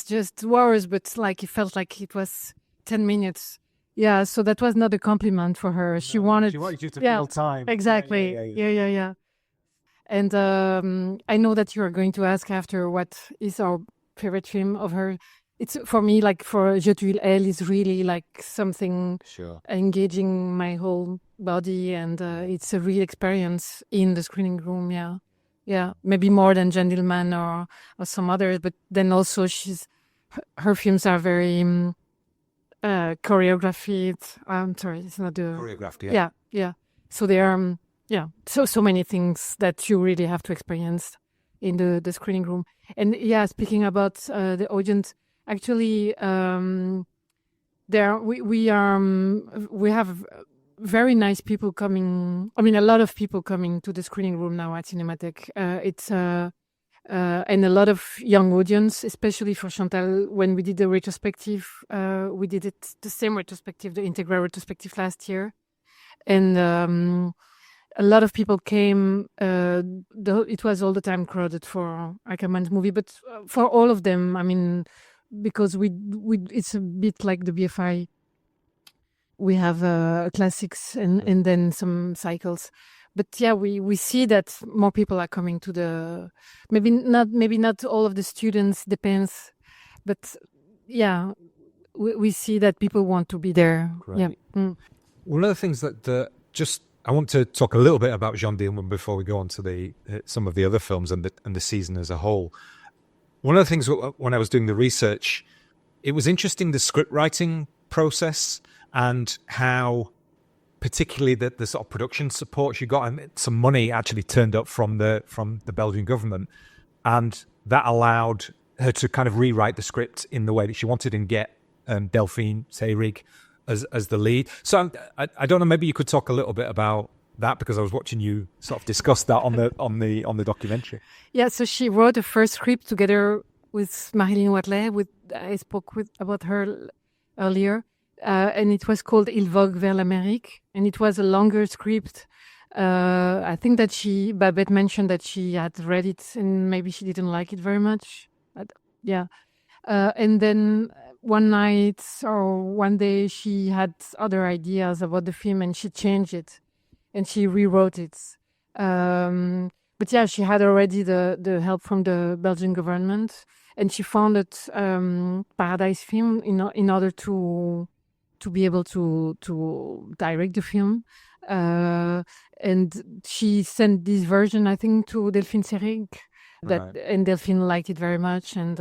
S6: just hours, but like it felt like it was 10 minutes." Yeah, so that was not a compliment for her. She wanted
S2: you to feel time.
S6: Exactly. Yeah. And I know that you are going to ask after what is our favorite film of her. It's for me, like for Je t'aime elle is really like something engaging my whole body, and it's a real experience in the screening room. Yeah, maybe more than Jeanne Dielman or some others, but then also her films are very choreographed. I'm sorry, it's not the
S2: choreographed.
S6: Yeah. So they are. So many things that you really have to experience in the screening room. And speaking about the audience, actually, we have very nice people coming. I mean, a lot of people coming to the screening room now at CINEMATEK. And a lot of young audience, especially for Chantal. When we did the retrospective, we did it the same retrospective, the integral retrospective last year, and. A lot of people came. It was all the time crowded for Akerman's movie, but for all of them, I mean, because we it's a bit like the BFI. We have classics and then some cycles, but we see that more people are coming to the. Maybe not all of the students, depends, but we see that people want to be there.
S2: Great.
S6: Yeah.
S2: One of the things that I want to talk a little bit about Jeanne Dielman before we go on to some of the other films and the season as a whole. One of the things when I was doing the research, it was interesting, the script writing process and how particularly the sort of production support she got, and some money actually turned up from the Belgian government, and that allowed her to kind of rewrite the script in the way that she wanted and get Delphine Seyrig as the lead. So I don't know, maybe you could talk a little bit about that because I was watching you sort of discuss that on the documentary.
S6: Yeah, so she wrote a first script together with Marilyn Watley. I spoke about her earlier, and it was called Il vogue vers l'Amérique, and it was a longer script. I think that Babette mentioned that she had read it and maybe she didn't like it very much. And then one night or one day she had other ideas about the film and she changed it and she rewrote it. But yeah, she had already the help from the Belgian government, and she founded Paradise Film in order to be able to direct the film. And she sent this version, I think, to Delphine Seyrig, and Delphine liked it very much. And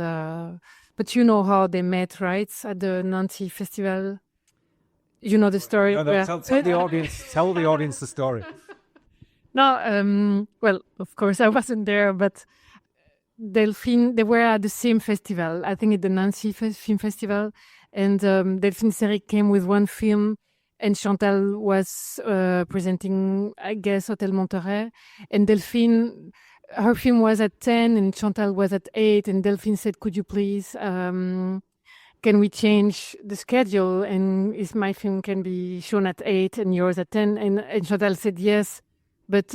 S6: but you know how they met, right? At the Nancy Festival. You know the story.
S2: No, tell the audience the story.
S6: No, well, of course I wasn't there, but Delphine, they were at the same festival, I think at the Nancy Film Festival, and Delphine Seyrig came with one film, and Chantal was presenting, I guess, Hôtel Monterey, and Delphine, her film was at 10 and Chantal was at 8, and Delphine said, could you please, can we change the schedule, and if my film can be shown at 8 and yours at 10, and Chantal said yes. But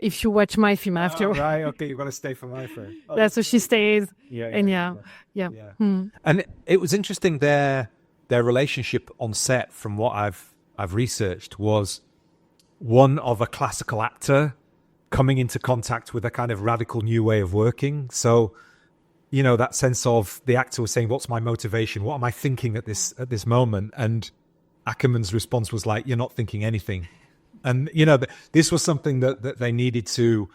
S6: if you watch my film after,
S2: right? Okay, you've got to stay for my film.
S6: That's so she stayed.
S2: Yeah.
S6: And
S2: it was interesting. Their relationship on set, from what I've researched, was one of a classical actor coming into contact with a kind of radical new way of working. So, you know, that sense of the actor was saying, "What's my motivation? What am I thinking at this moment?" And Akerman's response was like, "You're not thinking anything." And, you know, this was something that they needed to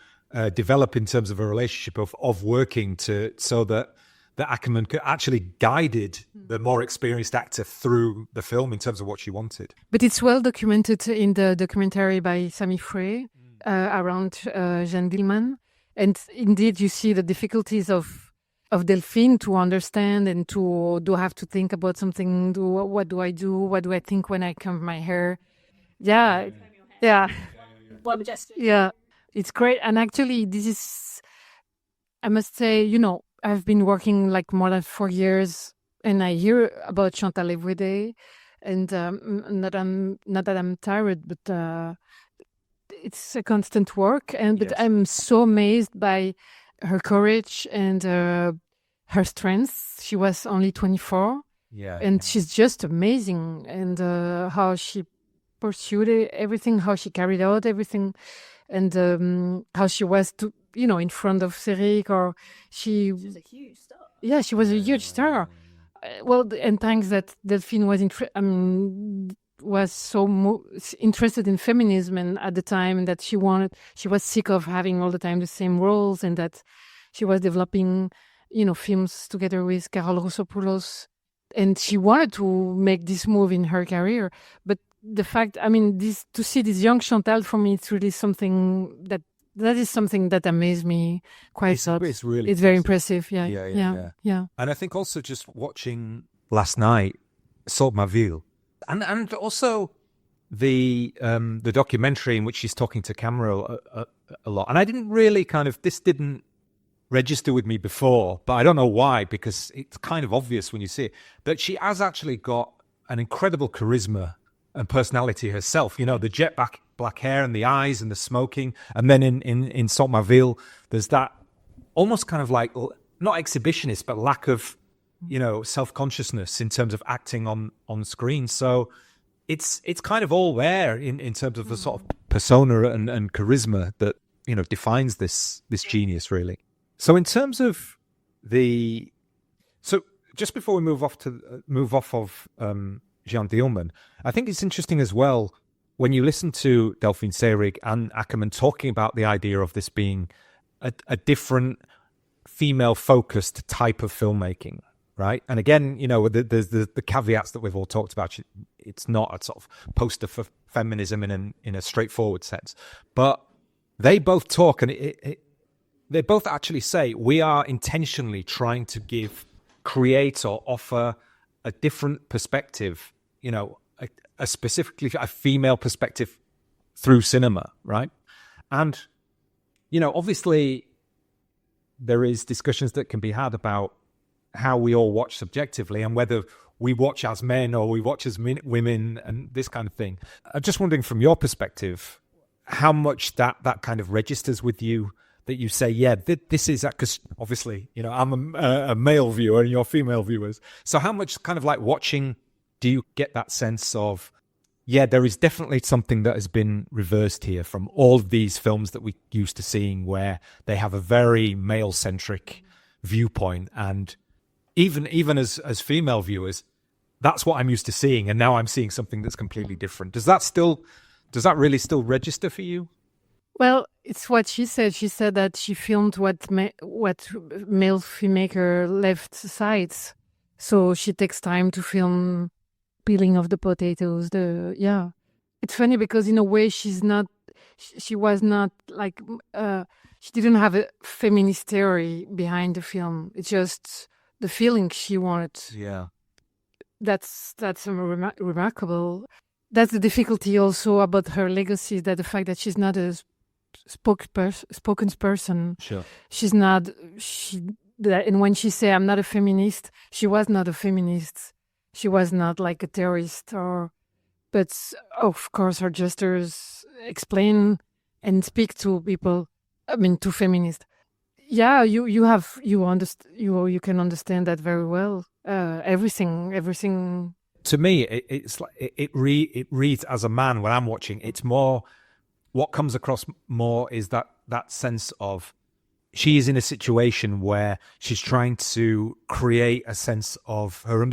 S2: develop in terms of a relationship of working so that Akerman actually guided the more experienced actor through the film in terms of what she wanted.
S6: But it's well documented in the documentary by Sami Frey around Jeanne Dielman. And indeed, you see the difficulties of Delphine to understand and to have to think about something. What do I do? What do I think when I comb my hair? Yeah.
S7: What majestic.
S6: Yeah, it's great. And actually, this is, I must say, you know, I've been working like more than 4 years, and I hear about Chantal every day. And not that I'm tired, but it's a constant work. But I'm so amazed by her courage and her strength. She was only 24, and she's just amazing. And how she pursued everything, how she carried out everything, and how she was in front of Seyrig, or she was a huge star. Yeah, she was a huge star. Well, and thanks that Delphine was so interested in feminism, and at the time that she was sick of having all the time the same roles, and that she was developing, films together with Carol Roussopoulos, and she wanted to make this move in her career, but the fact, to see this young Chantal, for me, it's really something that is something that amazed me quite a lot. It's very impressive. Yeah.
S2: And I think also just watching last night, Saute ma ville, and also the documentary in which she's talking to camera a lot. And I didn't really this didn't register with me before, but I don't know why, because it's kind of obvious when you see it. But she has actually got an incredible charisma and personality herself, the jet black hair and the eyes and the smoking. And then in Saute ma ville, there's that almost kind of like, not exhibitionist, but lack of, self-consciousness in terms of acting on screen. So it's kind of all there in terms of the sort of persona and charisma that, defines this genius, really. So in terms of just before we move off of Jeanne Dielman, I think it's interesting as well when you listen to Delphine Seyrig and Akerman talking about the idea of this being a different female-focused type of filmmaking, right? And again, there's the caveats that we've all talked about. It's not a sort of poster for feminism in a straightforward sense, but they both talk, and they both actually say we are intentionally trying to create or offer a different perspective, a specifically a female perspective through cinema, right? And, obviously there is discussions that can be had about how we all watch subjectively and whether we watch as men or we watch as women and this kind of thing. I'm just wondering from your perspective, how much that kind of registers with you, that you say, yeah, this is, because obviously, I'm a male viewer and you're female viewers. So how much kind of like watching do you get that sense of, yeah, there is definitely something that has been reversed here from all of these films that we used to seeing where they have a very male-centric viewpoint. And even as female viewers, that's what I'm used to seeing. And now I'm seeing something that's completely different. Does that really still register for you?
S6: Well, it's what she said. She said that she filmed what male filmmaker left aside. So she takes time to film peeling of the potatoes. It's funny because in a way she was not like, she didn't have a feminist theory behind the film. It's just the feeling she wanted.
S2: Yeah.
S6: That's remarkable. That's the difficulty also about her legacy, that the fact that she's not a spokesperson.
S2: Sure.
S6: She's not, and when she say I'm not a feminist, she was not a feminist. She was not like a theorist, but of course her gestures explain and speak to people. I mean, to feminists. Yeah, you can understand that very well. Everything.
S2: To me, it's like it reads as a man when I'm watching. It's more, what comes across more is that sense of she is in a situation where she's trying to create a sense of her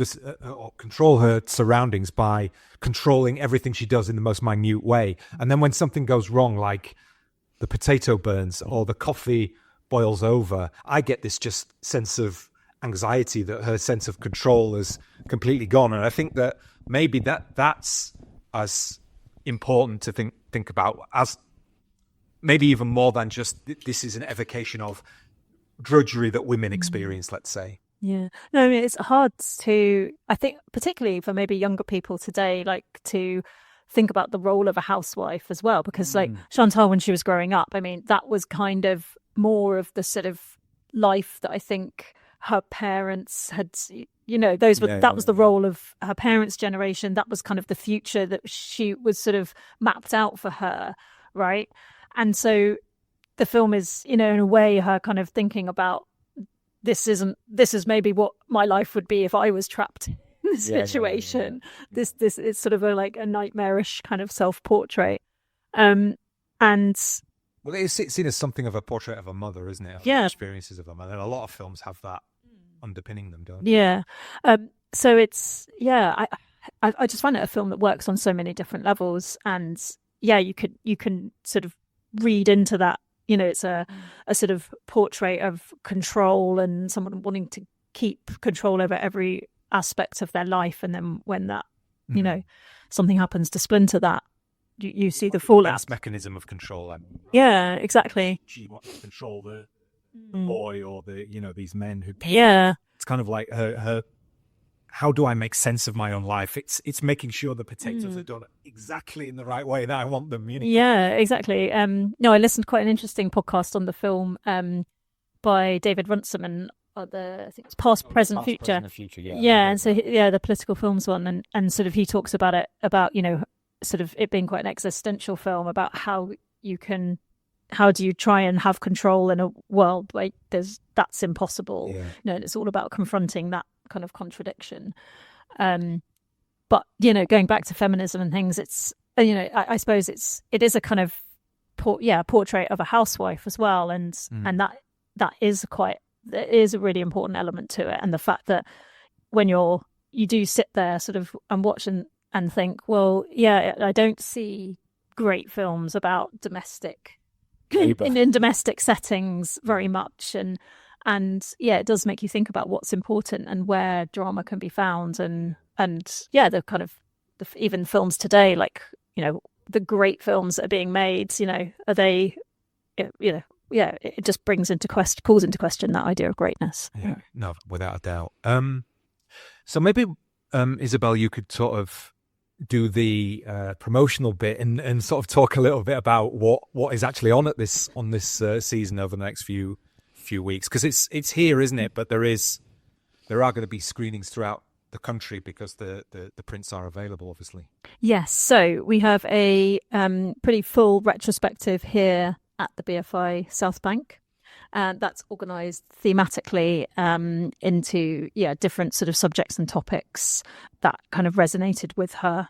S2: or control her surroundings by controlling everything she does in the most minute way. And then when something goes wrong, like the potato burns or the coffee boils over, I get this just sense of anxiety that her sense of control is completely gone. And I think that maybe that's as important to think about as maybe even more than just this is an evocation of drudgery that women experience, let's say.
S7: Yeah. No, I mean, it's hard to, I think, particularly for maybe younger people today, like to think about the role of a housewife as well, because like Chantal, when she was growing up, I mean, that was kind of more of the sort of life that I think her parents had, that was the role of her parents' generation. That was kind of the future that she was sort of mapped out for her, right? And so the film is, in a way, her kind of thinking about this is maybe what my life would be if I was trapped in this situation. Yeah. This is sort of a nightmarish kind of self-portrait. And
S2: well, it's seen as something of a portrait of a mother, isn't it?
S7: Yeah.
S2: Experiences of a mother. And a lot of films have that underpinning them, don't
S7: they? Yeah. So it's, I just find it a film that works on so many different levels. And you can sort of read into that, it's a sort of portrait of control and someone wanting to keep control over every aspect of their life. And then when that, something happens to splinter that, you see the fallout.
S2: That's mechanism of control.
S7: Yeah, exactly.
S2: She wants to control the boy or these men who.
S7: Yeah.
S2: It's kind of like her. How do I make sense of my own life? It's making sure the potatoes are done exactly in the right way that I want them.
S7: Yeah, exactly. I listened to quite an interesting podcast on the film by David Runciman. I think it's Past, Present, Future. Yeah, and so the political films one, and sort of he talks about it about sort of it being quite an existential film about how do you try and have control in a world where that's impossible. And it's all about confronting that kind of contradiction. But going back to feminism and things, it's I suppose it is a kind of portrait of a housewife as well, and that is there is a really important element to it. And the fact that when you do sit there sort of and watch and think, well, I don't see great films about domestic in domestic settings very much, and it does make you think about what's important and where drama can be found, and the kind of even films today, like the great films that are being made, are they it just calls into question that idea of greatness.
S2: Yeah, no, without a doubt. So maybe Isabel, you could sort of do the promotional bit and sort of talk a little bit about what is actually on this season over the next few weeks, because it's here, isn't it? But there are going to be screenings throughout the country because the prints are available, obviously.
S7: Yes, so we have a pretty full retrospective here at the BFI South Bank, and that's organised thematically into different sort of subjects and topics that kind of resonated with her.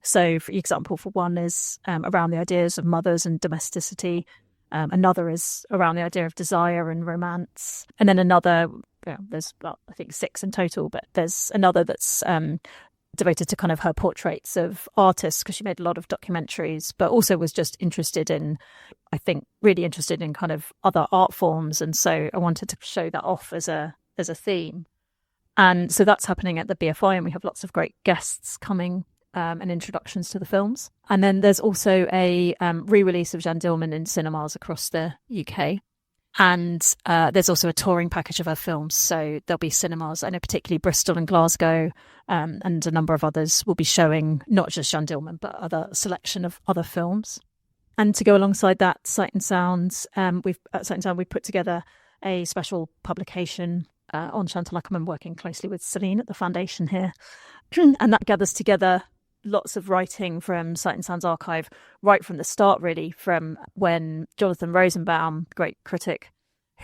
S7: So, for example, for one is around the ideas of mothers and domesticity. Another is around the idea of desire and romance, and then another. There's about, I think, 6 in total, but there's another that's devoted to kind of her portraits of artists, because she made a lot of documentaries, but also was just interested in, I think, really interested in kind of other art forms, and so I wanted to show that off as a theme. And so that's happening at the BFI, and we have lots of great guests coming and introductions to the films. And then there's also a re-release of Jeanne Dielman in cinemas across the UK. And there's also a touring package of her films. So there'll be cinemas, I know particularly Bristol and Glasgow, and a number of others will be showing not just Jeanne Dielman, but other selection of other films. And to go alongside that, Sight and Sounds, we've put together a special publication on Chantal Akerman, working closely with Céline at the Foundation here. And that gathers together lots of writing from Sight and Sound's archive right from the start, really, from when Jonathan Rosenbaum, great critic,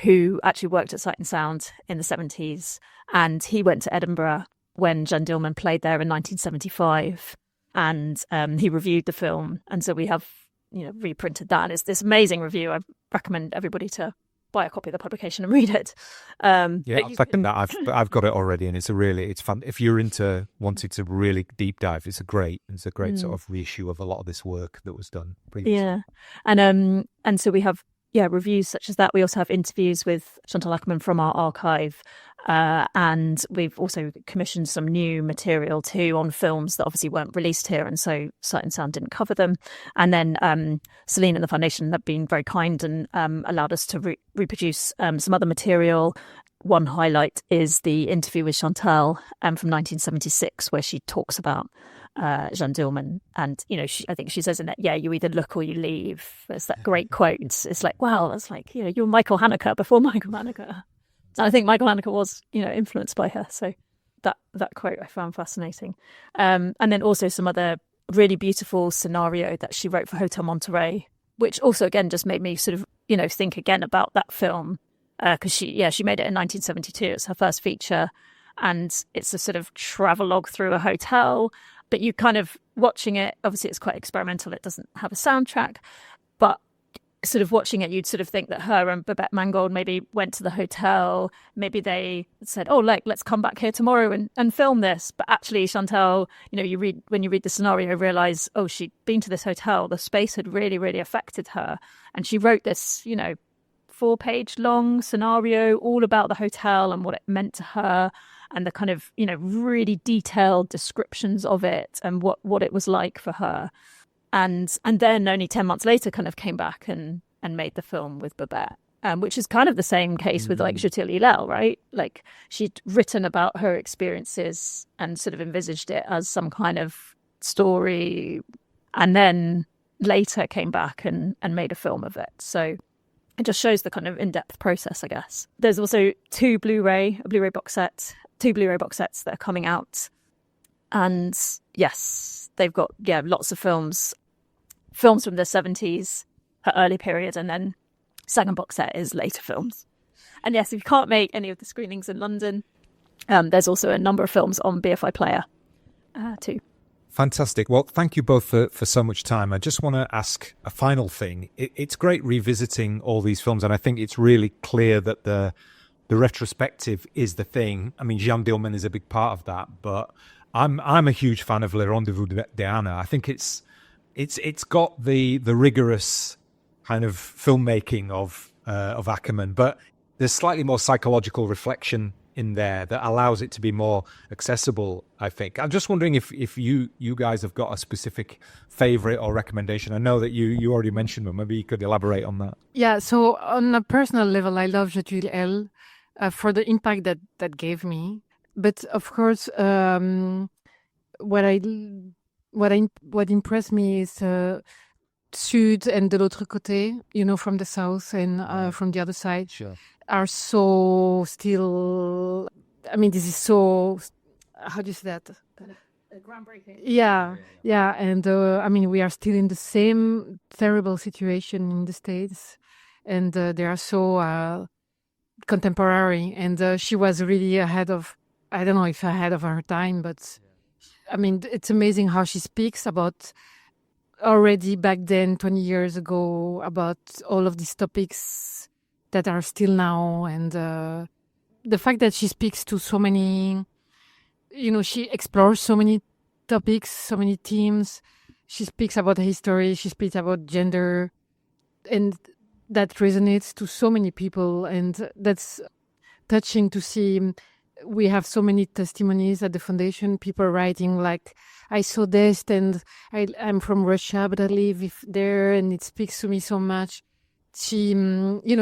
S7: who actually worked at Sight and Sound in the 70s, and he went to Edinburgh when Jeanne Dielman played there in 1975, and he reviewed the film, and so we have reprinted that, and it's this amazing review. I recommend everybody to buy a copy of the publication and read it.
S2: I'll second that. I've got it already, and it's fun. If you're into wanting to really deep dive, it's a great sort of reissue of a lot of this work that was done previously.
S7: Yeah, and so we have reviews such as that. We also have interviews with Chantal Akerman from our archive, and we've also commissioned some new material too on films that obviously weren't released here, and so Sight and Sound didn't cover them. And then Céline and the Foundation have been very kind and allowed us to reproduce some other material. One highlight is the interview with Chantal from 1976, where she talks about Jeanne Dielman, and I think she says in it, you either look or you leave. It's that great quote. It's like, wow, that's like, you're Michael Haneke before Michael Haneke. And I think Michael Haneke was, influenced by her. So that quote I found fascinating. And then also some other really beautiful scenario that she wrote for Hotel Monterey, which also again just made me sort of, think again about that film, because she made it in 1972. It's her first feature, and it's a sort of travelogue through a hotel. But you kind of watching it, obviously it's quite experimental. It doesn't have a soundtrack, but sort of watching it, you'd sort of think that her and Babette Mangold maybe went to the hotel. Maybe they said, let's come back here tomorrow and film this. But actually, Chantal, when you read the scenario, realize, she'd been to this hotel. The space had really, really affected her. And she wrote this, 4-page long scenario all about the hotel and what it meant to her, and the kind of, really detailed descriptions of it and what it was like for her. And then only 10 months later kind of came back and made the film with Babette, which is kind of the same case with like Jetil Hillel, right? Like she'd written about her experiences and sort of envisaged it as some kind of story, and then later came back and made a film of it. So it just shows the kind of in-depth process, I guess. There's also a Blu-ray box sets that are coming out. And yes, they've got, lots of films from the 70s, her early period, and then second box set is later films. And yes, if you can't make any of the screenings in London, there's also a number of films on BFI Player too.
S2: Fantastic. Well, thank you both for so much time. I just want to ask a final thing. It's great revisiting all these films, and I think it's really clear that the retrospective is the thing. I mean, Jeanne Dielman is a big part of that, but I'm a huge fan of Le Rendezvous d'Anna. I think it's got the rigorous kind of filmmaking of Akerman, but there's slightly more psychological reflection in there that allows it to be more accessible, I think. I'm just wondering if you guys have got a specific favorite or recommendation. I know that you already mentioned them. Maybe you could elaborate on that.
S6: Yeah, so on a personal level, I love Jetil Hillel for the impact that gave me. But of course, what I what impressed me is Sud and De l'autre côté, from the south and from the other side, are so still. I mean, this is so. How do you say that?
S7: Groundbreaking.
S6: Yeah. And I mean, we are still in the same terrible situation in the States, and they are so contemporary. And she was really ahead of. I don't know if ahead of her time, but I mean, it's amazing how she speaks about already back then, 20 years ago, about all of these topics that are still now. And the fact that she speaks to so many, she explores so many topics, so many themes. She speaks about history, she speaks about gender, and that resonates to so many people. And that's touching to see. We have so many testimonies at the foundation, people writing like, I saw this and I'm from Russia, but I live there and it speaks to me so much. She,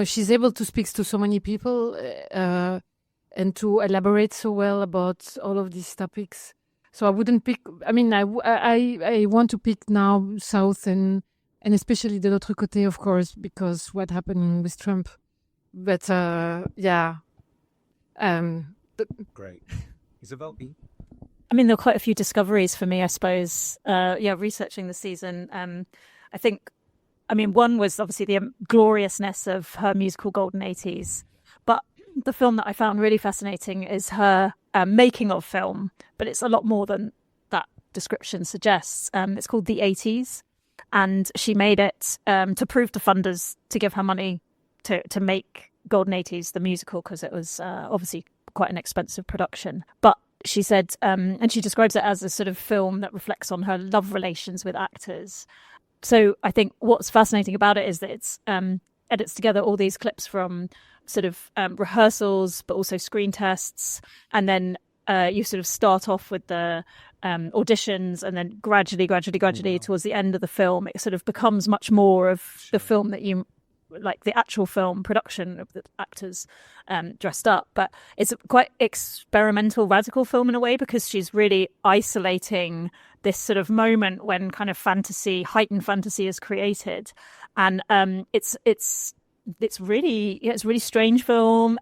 S6: she's able to speak to so many people and to elaborate so well about all of these topics. So I wouldn't pick, I mean, I want to pick now South and especially De l'autre côté, of course, because what happened with Trump. But yeah.
S2: Great. Isabel?
S7: I mean, there were quite a few discoveries for me, I suppose. Researching the season. I think, one was obviously the gloriousness of her musical Golden 80s. But the film that I found really fascinating is her making of film. But it's a lot more than that description suggests. It's called The 80s. And she made it to prove to funders to give her money to make Golden 80s, the musical, because it was obviously quite an expensive production. But she said, and she describes it as a sort of film that reflects on her love relations with actors. So I think what's fascinating about it is that it's edits together all these clips from sort of rehearsals, but also screen tests. And then you sort of start off with the auditions, and then gradually towards the end of the film, it sort of becomes much more of the film that you like, the actual film production of the actors dressed up. But it's a quite experimental, radical film in a way, because she's really isolating this sort of moment when kind of heightened fantasy is created. And it's really strange film.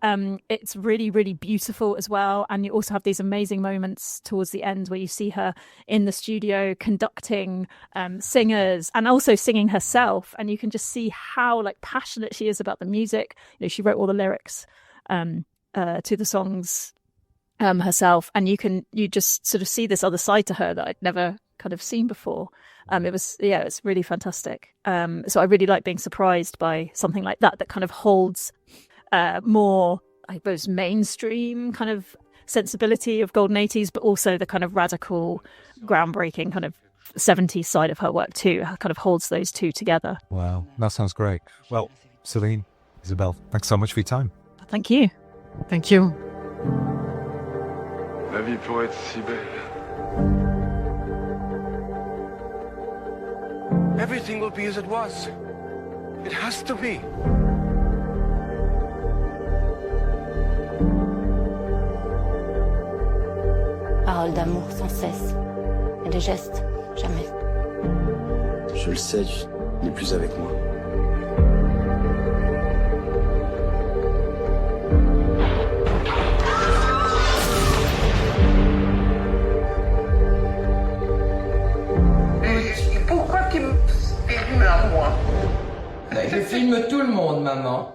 S7: It's really, really beautiful as well. And you also have these amazing moments towards the end where you see her in the studio conducting singers and also singing herself. And you can just see how like passionate she is about the music. She wrote all the lyrics to the songs herself. And you just sort of see this other side to her that I'd never kind of seen before. It's really fantastic. So I really like being surprised by something like that kind of holds more, I suppose, mainstream kind of sensibility of Golden 80s, but also the kind of radical, groundbreaking kind of 70s side of her work too. Kind of holds those two together.
S2: Wow, that sounds great. Well, Céline, Isabel, thanks so much for your time.
S7: Thank you.
S6: Thank you.
S5: La vie pourrait être si belle. Everything will be as it was. It has to be.
S8: Paroles d'amour sans cesse. Et des gestes, jamais.
S4: Je le sais, tu n'es plus avec moi.
S3: Pourquoi tu me filmes à moi?
S9: Je filme tout le monde, maman.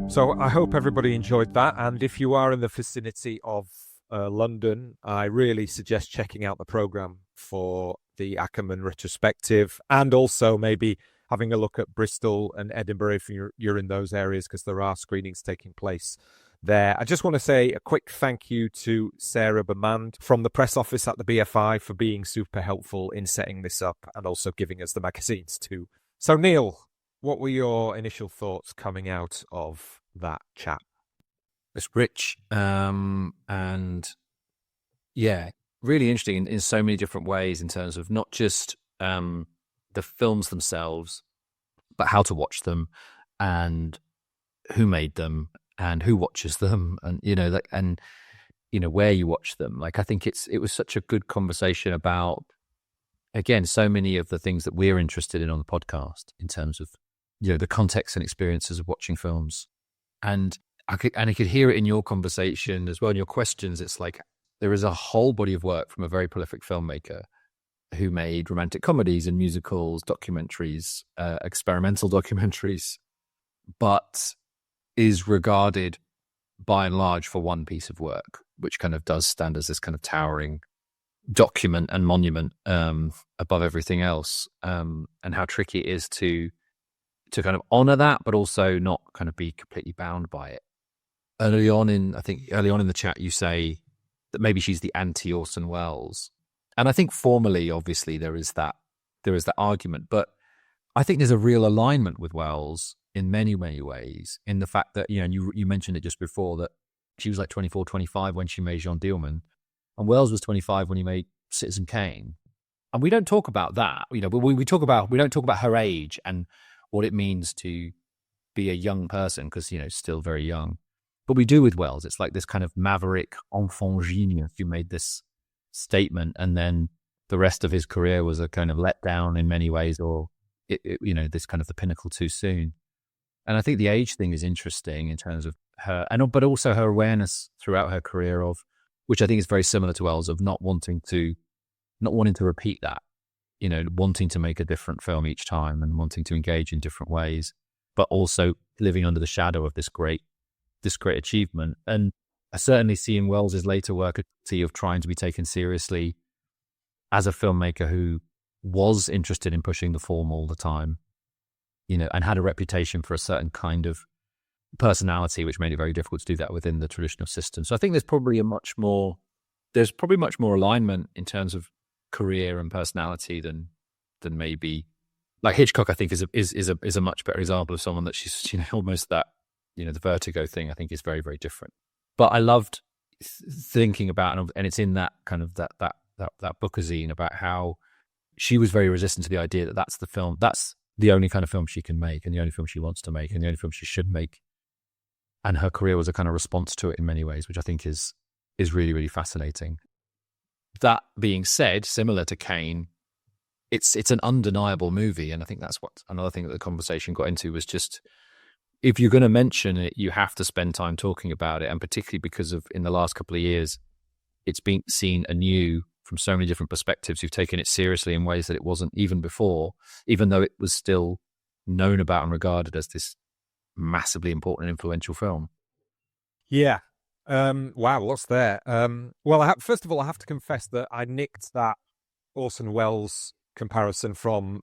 S2: So I hope everybody enjoyed that. And if you are in the vicinity of London, I really suggest checking out the programme for the Akerman retrospective, and also maybe having a look at Bristol and Edinburgh if you're in those areas, because there are screenings taking place there. I just want to say a quick thank you to Sarah Bemand from the press office at the BFI for being super helpful in setting this up and also giving us the magazines too. So Neil, what were your initial thoughts coming out of that chat?
S1: It's rich, and yeah, really interesting in so many different ways in terms of not just the films themselves, but how to watch them and who made them and who watches them, and and where you watch them. Like, I think it was such a good conversation about, again, so many of the things that we're interested in on the podcast in terms of, the context and experiences of watching films. And I could hear it in your conversation as well, in your questions. It's like there is a whole body of work from a very prolific filmmaker who made romantic comedies and musicals, documentaries, experimental documentaries, but is regarded by and large for one piece of work, which kind of does stand as this kind of towering document and monument above everything else, and how tricky it is to kind of honor that, but also not kind of be completely bound by it. Early on in the chat, you say that maybe she's the anti-Orson Welles. And I think formally, obviously, there is that argument, but I think there's a real alignment with Welles in many, many ways, in the fact that, and you mentioned it just before, that she was like 24, 25 when she made Jeanne Dielman, and Welles was 25 when he made Citizen Kane. And we don't talk about that, but we don't talk about her age and what it means to be a young person, because, still very young. But we do with Welles. It's like this kind of maverick enfant genius who made this statement, and then the rest of his career was a kind of letdown in many ways, or, this kind of the pinnacle too soon. And I think the age thing is interesting in terms of her, but also her awareness throughout her career of, which I think is very similar to Welles, of not wanting to repeat that, wanting to make a different film each time and wanting to engage in different ways, but also living under the shadow of this great achievement. And I certainly see in Wells's later work a tendency of trying to be taken seriously as a filmmaker who was interested in pushing the form all the time, and had a reputation for a certain kind of personality, which made it very difficult to do that within the traditional system. So I think there's probably much more alignment in terms of career and personality than maybe like Hitchcock. I think is a much better example of someone that she's almost that the vertigo thing. I think is very, very different. But I loved thinking about, and it's in that kind of that bookazine, about how she was very resistant to the idea that that's the only kind of film she can make, and the only film she wants to make, and the only film she should make. And her career was a kind of response to it in many ways, which I think is really, really fascinating. That being said, similar to Kane, it's an undeniable movie, and I think that's what another thing that the conversation got into was just, if you're going to mention it, you have to spend time talking about it, and particularly because of, in the last couple of years, it's been seen anew from so many different perspectives who've taken it seriously in ways that it wasn't even before, even though it was still known about and regarded as this massively important and influential film.
S2: Yeah. Wow, lots there. Well, first of all, I have to confess that I nicked that Orson Welles comparison from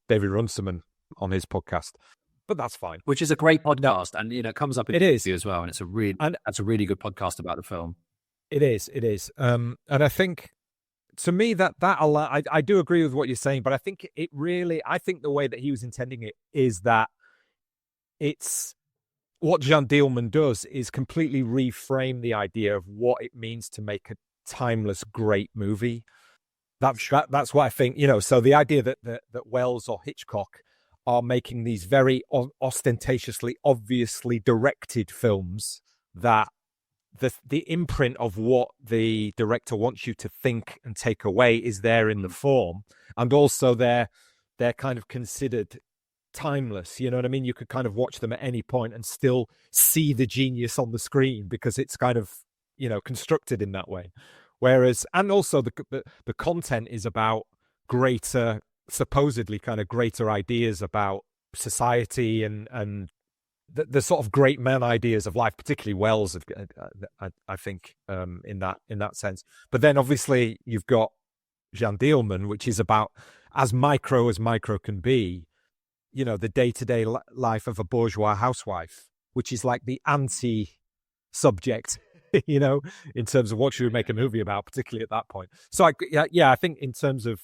S2: David Runciman on his podcast, but that's fine.
S1: Which is a great podcast, and it comes up in
S2: it is
S1: as well, and it's a really good podcast about the film.
S2: It is. And I think, to me, I do agree with what you're saying, but I think the way that he was intending it is that it's what Jeanne Dielman does is completely reframe the idea of what it means to make a timeless, great movie. That's what I think, so the idea that Welles or Hitchcock are making these very ostentatiously, obviously directed films that the imprint of what the director wants you to think and take away is there in the form, and also they're kind of considered timeless. You know what I mean? You could kind of watch them at any point and still see the genius on the screen because it's kind of constructed in that way. Whereas, and also the content is about greater, supposedly kind of greater ideas about society and the sort of great man ideas of life, particularly Welles, I think, in that sense. But then obviously you've got Jeanne Dielman, which is about as micro can be, the day-to-day life of a bourgeois housewife, which is like the anti-subject, in terms of what she would make a movie about, particularly at that point. So I think in terms of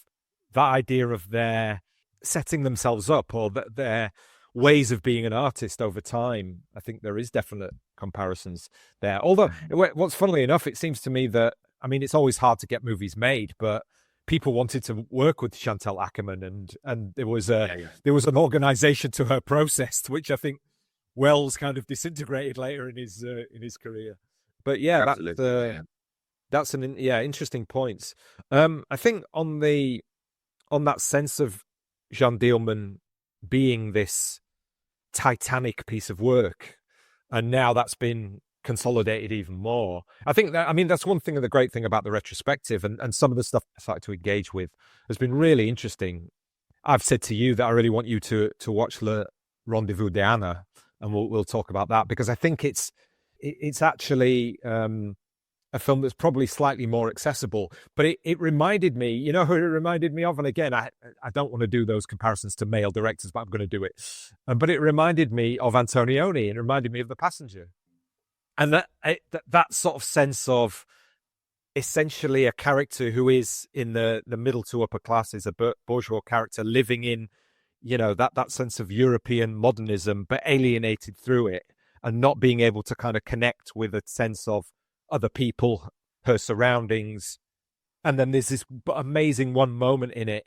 S2: that idea of their setting themselves up or their ways of being an artist over time, I think there is definite comparisons there. Although, what's funnily enough, it seems to me that, it's always hard to get movies made, but people wanted to work with Chantal Akerman, and there was an organization to her process, which I think Welles kind of disintegrated later in his career. But yeah,
S10: Absolutely.
S2: that's an interesting point. I think on that sense of Jeanne Dielman being this titanic piece of work, and now that's been consolidated even more. I think that's one thing, of the great thing about the retrospective, and some of the stuff I started to engage with has been really interesting. I've said to you that I really want you to watch Le Rendezvous d'Anna, and we'll talk about that, because I think it's actually a film that's probably slightly more accessible. But it reminded me, you know who it reminded me of? And again, I don't want to do those comparisons to male directors, but I'm going to do it. But it reminded me of Antonioni, and it reminded me of The Passenger. And that sort of sense of essentially a character who is in the middle to upper classes, a bourgeois character living in, that sense of European modernism, but alienated through it, and not being able to kind of connect with a sense of other people, her surroundings. And then there's this amazing one moment in it.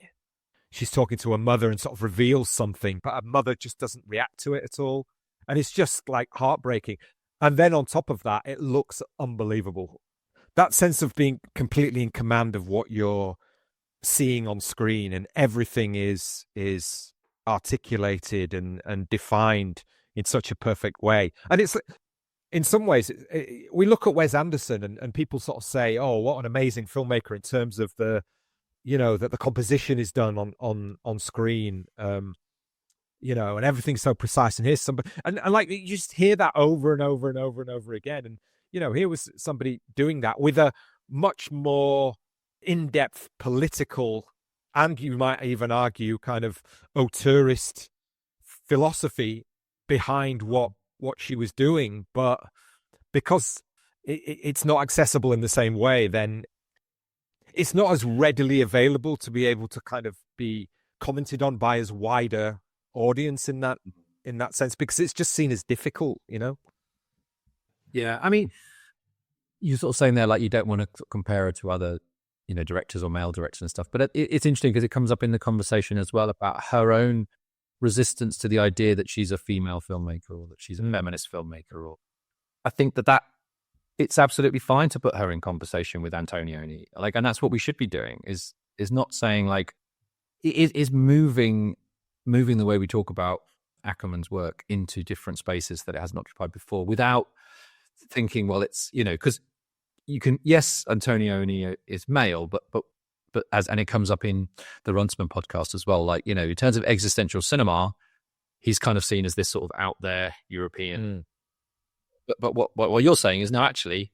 S2: She's talking to her mother and sort of reveals something, but her mother just doesn't react to it at all. And it's just like heartbreaking. And then on top of that, it looks unbelievable. That sense of being completely in command of what you're seeing on screen, and everything is articulated and defined in such a perfect way. And it's, in some ways, we look at Wes Anderson and people sort of say, oh, what an amazing filmmaker in terms of that the composition is done on screen, and everything's so precise. And here's somebody, and like, you just hear that over and over and over and over again. And, here was somebody doing that with a much more in-depth political, and you might even argue kind of auteurist philosophy behind what she was doing. But because it's not accessible in the same way, then it's not as readily available to be able to kind of be commented on by as wider audience in that sense, because it's just seen as difficult,
S1: Yeah, I mean, you're sort of saying there, like, you don't want to compare her to other, directors or male directors and stuff. But it's interesting because it comes up in the conversation as well about her own resistance to the idea that she's a female filmmaker, or that she's a feminist filmmaker. Or I think that it's absolutely fine to put her in conversation with Antonioni, like, and that's what we should be doing. Is not saying, like, it is moving the way we talk about Akerman's work into different spaces that it hasn't occupied before, without thinking, well, it's, because you can, yes, Antonioni is male, but and it comes up in the Runciman podcast as well, like, in terms of existential cinema, he's kind of seen as this sort of out there European. But what you're saying is, no, actually,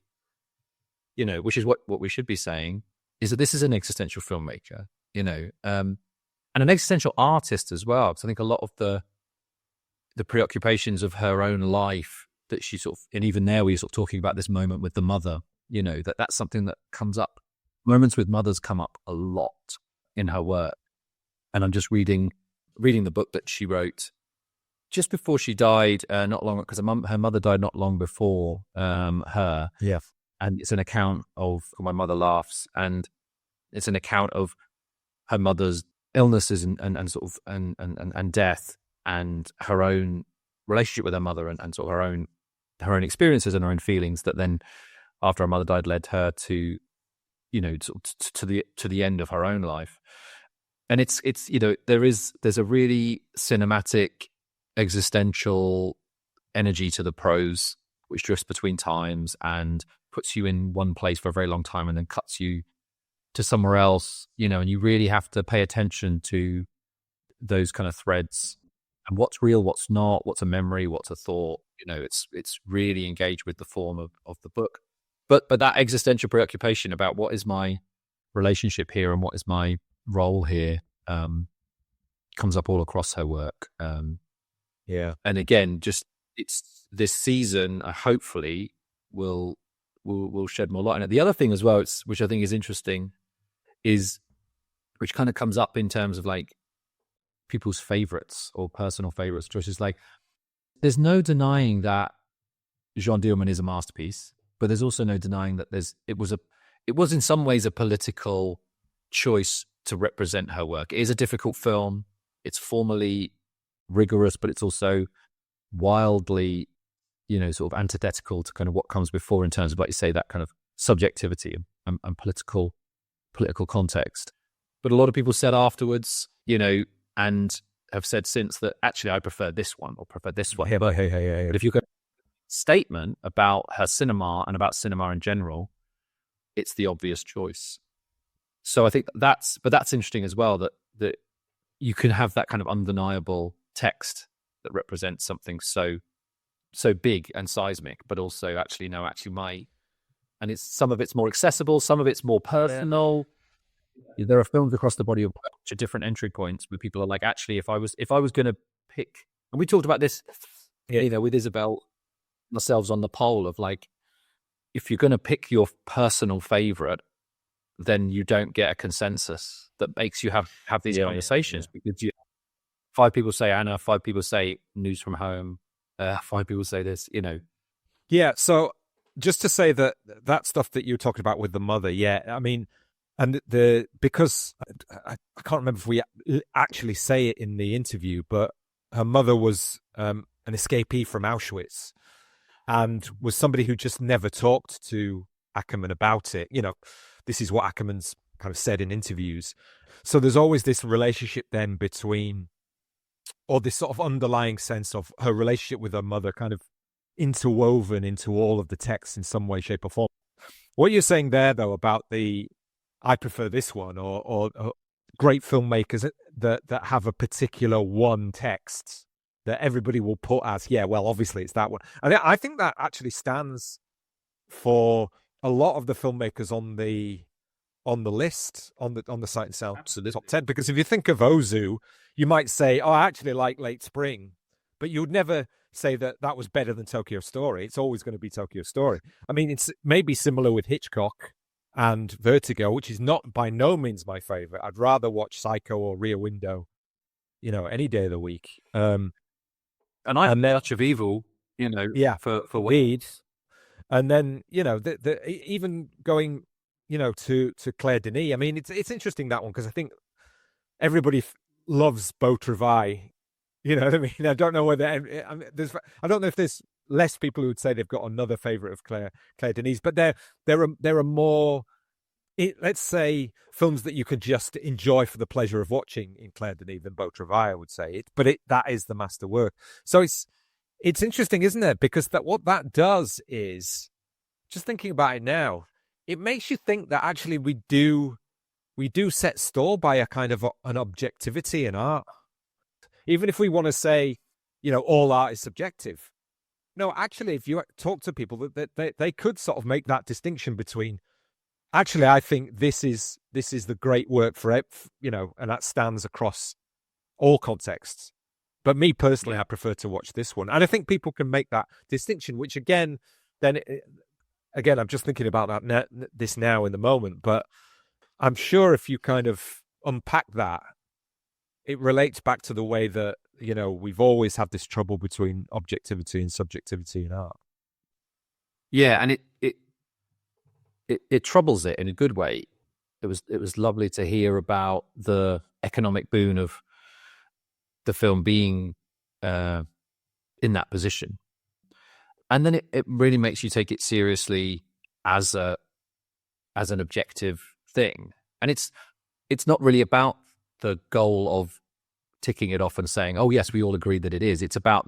S1: which is what we should be saying, is that this is an existential filmmaker, and an existential artist as well. Because I think a lot of the preoccupations of her own life that she sort of, and even there we're sort of talking about this moment with the mother, that's something that comes up. Moments with mothers come up a lot in her work. And I'm just reading the book that she wrote just before she died, not long, because her mother died not long before her.
S2: Yeah. And
S1: it's an account of My Mother Laughs, and it's an account of her mother's illnesses and sort of and death, and her own relationship with her mother, and sort of her own experiences and her own feelings that then, after her mother died, led her to, to the end of her own life. And it's there's a really cinematic, existential energy to the prose, which drifts between times and puts you in one place for a very long time and then cuts you to somewhere else, and you really have to pay attention to those kind of threads and what's real, what's not, what's a memory, what's a thought. It's really engaged with the form of the book. But that existential preoccupation about what is my relationship here and what is my role here comes up all across her work.
S2: Yeah.
S1: And again, just it's this season, hopefully will shed more light on it. The other thing as well, which I think is interesting, is which kind of comes up in terms of like people's favorites or personal favorites choices. Like, there's no denying that Jeanne Dielman is a masterpiece, but there's also no denying that it was in some ways a political choice to represent her work. It is a difficult film. It's formally rigorous, but it's also wildly sort of antithetical to kind of what comes before in terms of, like you say, that kind of subjectivity and political context. But a lot of people said afterwards, and have said since that actually I prefer this one or prefer this one.
S2: But
S1: if you got a statement about her cinema and about cinema in general, it's the obvious choice. So I think that's interesting as well, that you can have that kind of undeniable text that represents something so big and seismic, but also and it's some of it's more accessible, some of it's more personal. Yeah. There are films across the body of work which are different entry points where people are like, actually, if I was going to pick, and we talked about this, with Isabel, ourselves on the poll of like, if you're going to pick your personal favorite, then you don't get a consensus that makes you have these conversations because 5 people say Anna, 5 people say News from Home, 5 people say this,
S2: Yeah, so just to say that stuff that you were talking about with the mother, I mean, and because I can't remember if we actually say it in the interview, but her mother was an escapee from Auschwitz and was somebody who just never talked to Akerman about it. This is what Akerman's kind of said in interviews. So there's always this relationship then between, or this sort of underlying sense of her relationship with her mother kind of interwoven into all of the texts in some way, shape or form. What you're saying there, though, about I prefer this one, or great filmmakers that have a particular one text that everybody will put as, obviously it's that one. And I think that actually stands for a lot of the filmmakers on the list on the site itself. Absolutely. Top 10. Because if you think of Ozu, you might say, I actually like Late Spring, but you would never say that was better than Tokyo Story. It's always going to be Tokyo Story. I mean, it's maybe similar with Hitchcock and Vertigo, which is not by no means my favorite. I'd rather watch Psycho or Rear Window, any day of the week.
S1: And Touch of Evil, for
S2: weeds. And then, even going, to Claire Denis. I mean, it's interesting, that one, because I think everybody loves Beau Travail. You know what I mean? I don't know whether I don't know if there's less people who would say they've got another favorite of Claire Denis, but there are more, let's say, films that you could just enjoy for the pleasure of watching in Claire Denis than Beau Travail, I would say. That is the masterwork. So it's interesting, isn't it? Because what that does is, just thinking about it now, it makes you think that actually we do set store by a kind of an objectivity in art. Even if we want to say, all art is subjective. No, actually, if you talk to people, that they could sort of make that distinction between, actually, I think this is the great work for, and that stands across all contexts. But me personally, I prefer to watch this one. And I think people can make that distinction, which again, I'm just thinking about this now in the moment, but I'm sure if you kind of unpack that, it relates back to the way that, we've always had this trouble between objectivity and subjectivity in art.
S1: Yeah, and it troubles it in a good way. It was lovely to hear about the economic boon of the film being in that position. And then it really makes you take it seriously as an objective thing. And it's not really about the goal of ticking it off and saying, oh yes, we all agree that it is. It's about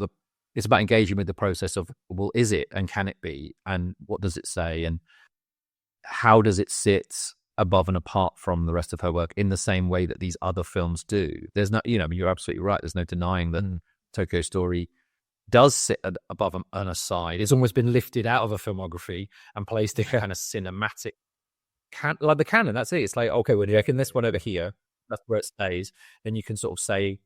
S1: engaging with the process of, well, is it, and can it be, and what does it say, and how does it sit above and apart from the rest of her work in the same way that these other films do. There's no, you're absolutely right. There's no denying that Tokyo Story does sit above and aside. It's almost been lifted out of a filmography and placed in kind of cinematic, like the canon. That's it. It's like, okay, well, you reckon this one over here, that's where it stays. Then you can sort of say,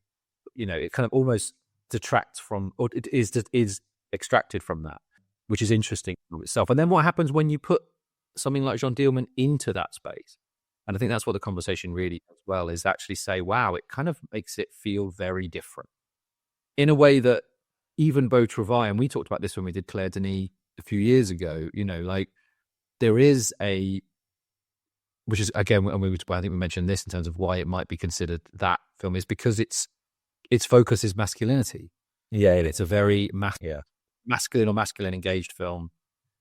S1: it kind of almost detracts from, or it is extracted from that, which is interesting in itself. And then what happens when you put something like Jeanne Dielman into that space? And I think that's what the conversation really does well, is actually say, wow, it kind of makes it feel very different in a way that even Beau Travail, and we talked about this when we did Claire Denis a few years ago, like there is which is, again, and I think we mentioned this in terms of why it might be considered that film, is because its focus is masculinity.
S2: Yeah,
S1: it's a very masculine or masculine engaged film,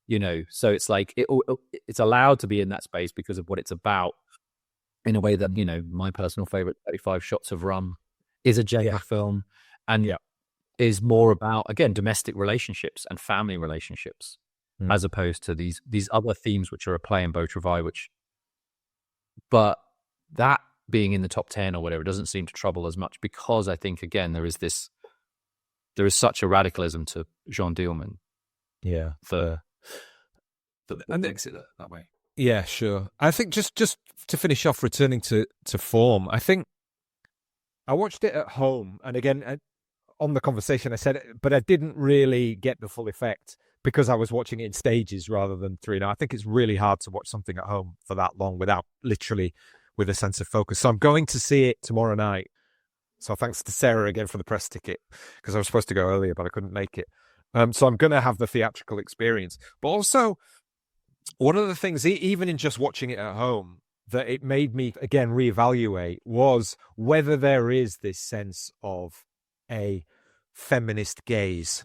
S1: you know. So it's like it's allowed to be in that space because of what it's about, in a way that, you know, my personal favorite 35 Shots of Rum is a genre film, and is more about, again, domestic relationships and family relationships, as opposed to these other themes which are a play in Beau Travail, but that being in the top 10 or whatever doesn't seem to trouble as much, because I think, again, there is such a radicalism to Jeanne Dielman.
S2: Yeah.
S1: That makes it that way.
S2: Yeah, sure. I think just to finish off, returning to form, I think I watched it at home, and again, on the conversation I said, but I didn't really get the full effect because I was watching it in stages rather than 3. Now, I think it's really hard to watch something at home for that long without literally with a sense of focus. So I'm going to see it tomorrow night. So thanks to Sarah again for the press ticket, because I was supposed to go earlier, but I couldn't make it. So I'm going to have the theatrical experience. But also, one of the things, even in just watching it at home, that it made me, again, reevaluate was whether there is this sense of a feminist gaze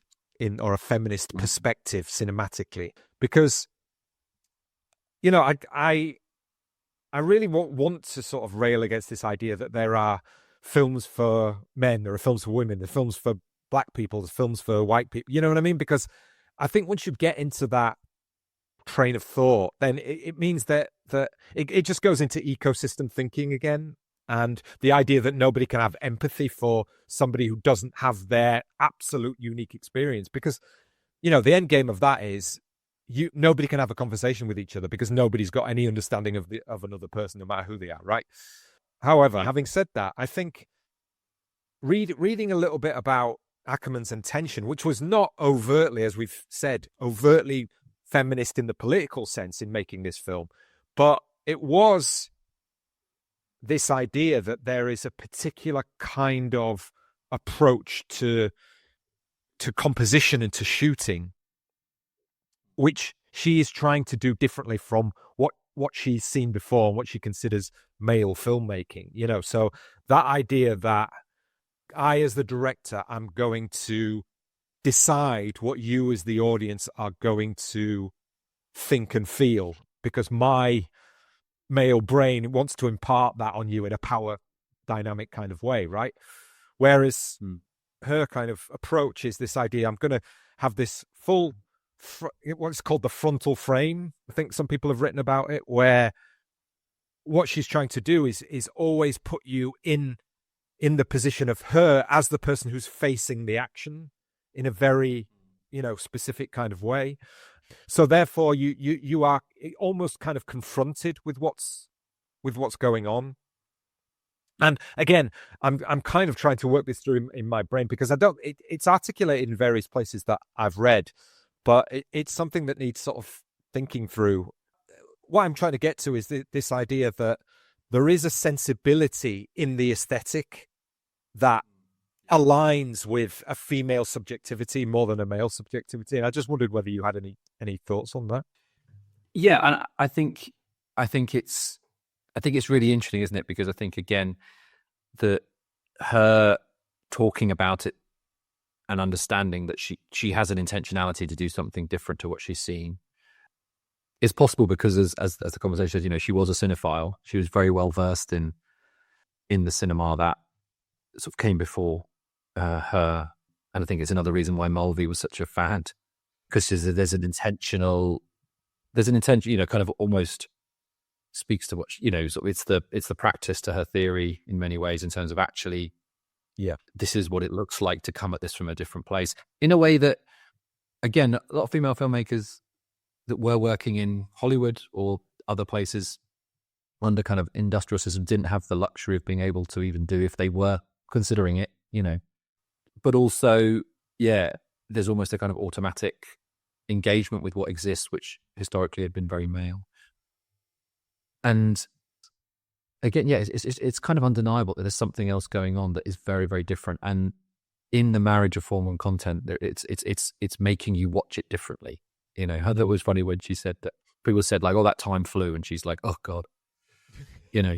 S2: or a feminist perspective cinematically. Because, you know, I really want to sort of rail against this idea that there are films for men, there are films for women, there are films for black people, there's films for white people. You know what I mean? Because I think once you get into that train of thought, then it means that it just goes into ecosystem thinking again. And the idea that nobody can have empathy for somebody who doesn't have their absolute unique experience. Because, you know, the end game of that is nobody can have a conversation with each other because nobody's got any understanding of another person, no matter who they are, right? However, having said that, I think reading a little bit about Akerman's intention, which was not overtly, as we've said, overtly feminist in the political sense in making this film, but it was this idea that there is a particular kind of approach to composition and to shooting, which she is trying to do differently from what she's seen before and what she considers male filmmaking. You know, so that idea that I, as the director, am going to decide what you as the audience are going to think and feel, because my male brain wants to impart that on you in a power dynamic kind of way, right? Whereas her kind of approach is this idea, I'm going to have this full, what's called the frontal frame. I think some people have written about it, where what she's trying to do is always put you in the position of her as the person who's facing the action in a very, you know, specific kind of way. So therefore you are almost kind of confronted with what's going on. And again, I'm kind of trying to work this through in my brain, because it's articulated in various places that I've read, but it's something that needs sort of thinking through. What I'm trying to get to is this idea that there is a sensibility in the aesthetic that aligns with a female subjectivity more than a male subjectivity. And I just wondered whether you had any thoughts on that.
S1: Yeah, and I think it's really interesting, isn't it? Because I think, again, that her talking about it and understanding that she has an intentionality to do something different to what she's seen is possible because, as the conversation said, you know, she was a cinephile. She was very well versed in the cinema that sort of came before her, and I think it's another reason why Mulvey was such a fad, because there's an intention, you know, kind of almost speaks to what you know. So it's the practice to her theory in many ways, in terms of actually, this is what it looks like to come at this from a different place, in a way that, again, a lot of female filmmakers that were working in Hollywood or other places under kind of industrial system didn't have the luxury of being able to even do if they were considering it, you know. But also, there's almost a kind of automatic engagement with what exists, which historically had been very male. And again, it's kind of undeniable that there's something else going on that is very, very different. And in the marriage of form and content, it's making you watch it differently. You know, Heather was funny when she said that people said like, "Oh, that time flew," and she's like, "Oh God," you know.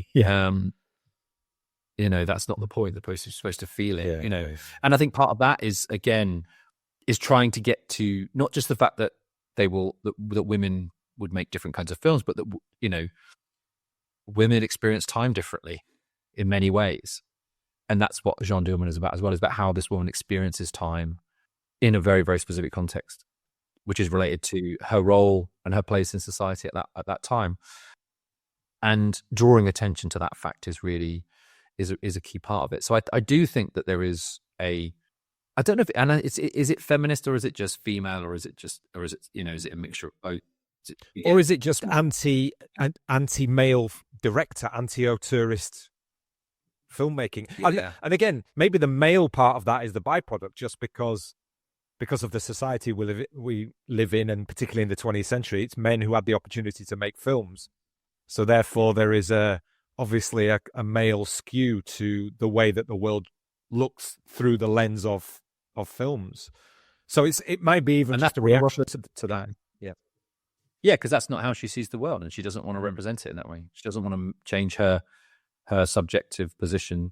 S1: You know, that's not the point. The person is supposed to feel it. You know, and I think part of that is, again, is trying to get to not just the fact that that women would make different kinds of films, but that, you know, women experience time differently in many ways. And that's what Jeanne Dielman is about as well, is about how this woman experiences time in a very, very specific context, which is related to her role and her place in society at that time. And drawing attention to that fact is really is a key part of it. So I do think that there is I don't know if is it feminist, or is it just female, or is it you know, is it a mixture of both?
S2: Or is it just anti-male director, anti-auteurist filmmaking?
S1: Yeah.
S2: And again, maybe the male part of that is the byproduct, just because of the society we live in, and particularly in the 20th century, it's men who had the opportunity to make films. So therefore, there is obviously a male skew to the way that the world looks through the lens of films. So it might be even just a reaction to that.
S1: Yeah, because that's not how she sees the world, and she doesn't want to represent it in that way. She doesn't want to change her subjective position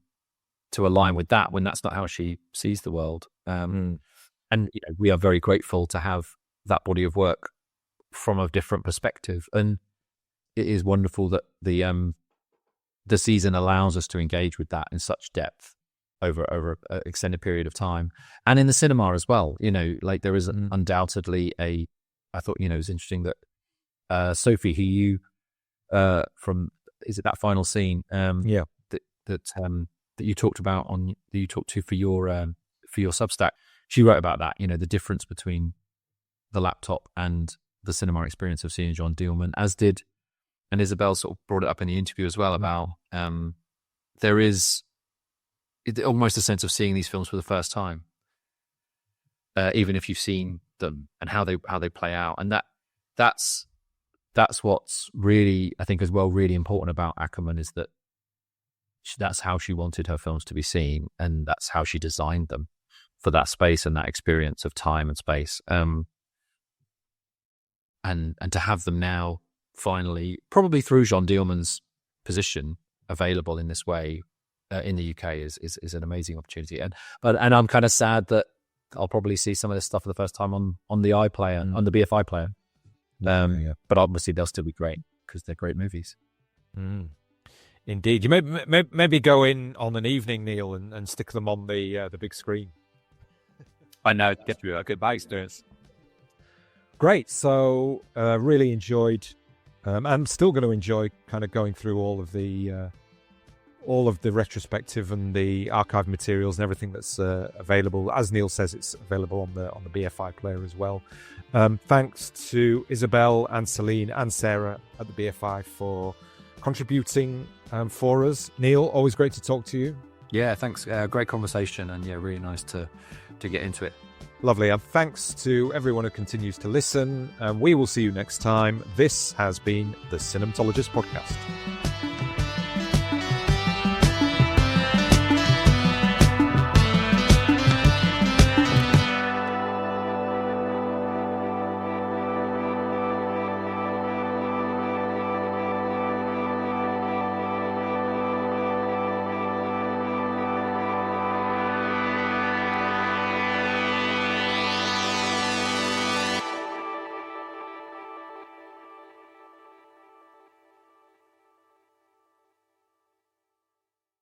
S1: to align with that, when that's not how she sees the world. And you know, we are very grateful to have that body of work from a different perspective, and it is wonderful that the season allows us to engage with that in such depth over an extended period of time, and in the cinema as well. You know, like there is undoubtedly I thought, you know, it was interesting that Sophie, who you from, is it that final scene? That you talked about that you talked to for your Substack. She wrote about that. You know, the difference between the laptop and the cinema experience of seeing Jeanne Dielman, as did, and Isabel sort of brought it up in the interview as well, about there is almost a sense of seeing these films for the first time, even if you've seen them, and how they play out, and that's what's really, I think, as well, really important about Akerman, is that that's how she wanted her films to be seen, and that's how she designed them for that space and that experience of time and space. And to have them now finally, probably through Jeanne Dielman's position, available in this way in the UK is an amazing opportunity. And I'm kind of sad that I'll probably see some of this stuff for the first time on the iPlayer, on the BFI player. But obviously they'll still be great because they're great movies.
S2: Indeed. You maybe go in on an evening, Neil, and stick them on the big screen.
S1: I know, get through a good buy experience.
S2: Great. So really enjoyed. I'm still going to enjoy kind of going through all of the retrospective and the archive materials and everything that's available. As Neil says, it's available on the BFI player as well. Thanks to Isabel and Céline and Sarah at the BFI for contributing for us. Neil, always great to talk to you.
S1: Yeah, thanks. Great conversation, and yeah, really nice to get into it.
S2: Lovely. And thanks to everyone who continues to listen. We will see you next time. This has been the Cinematologist Podcast.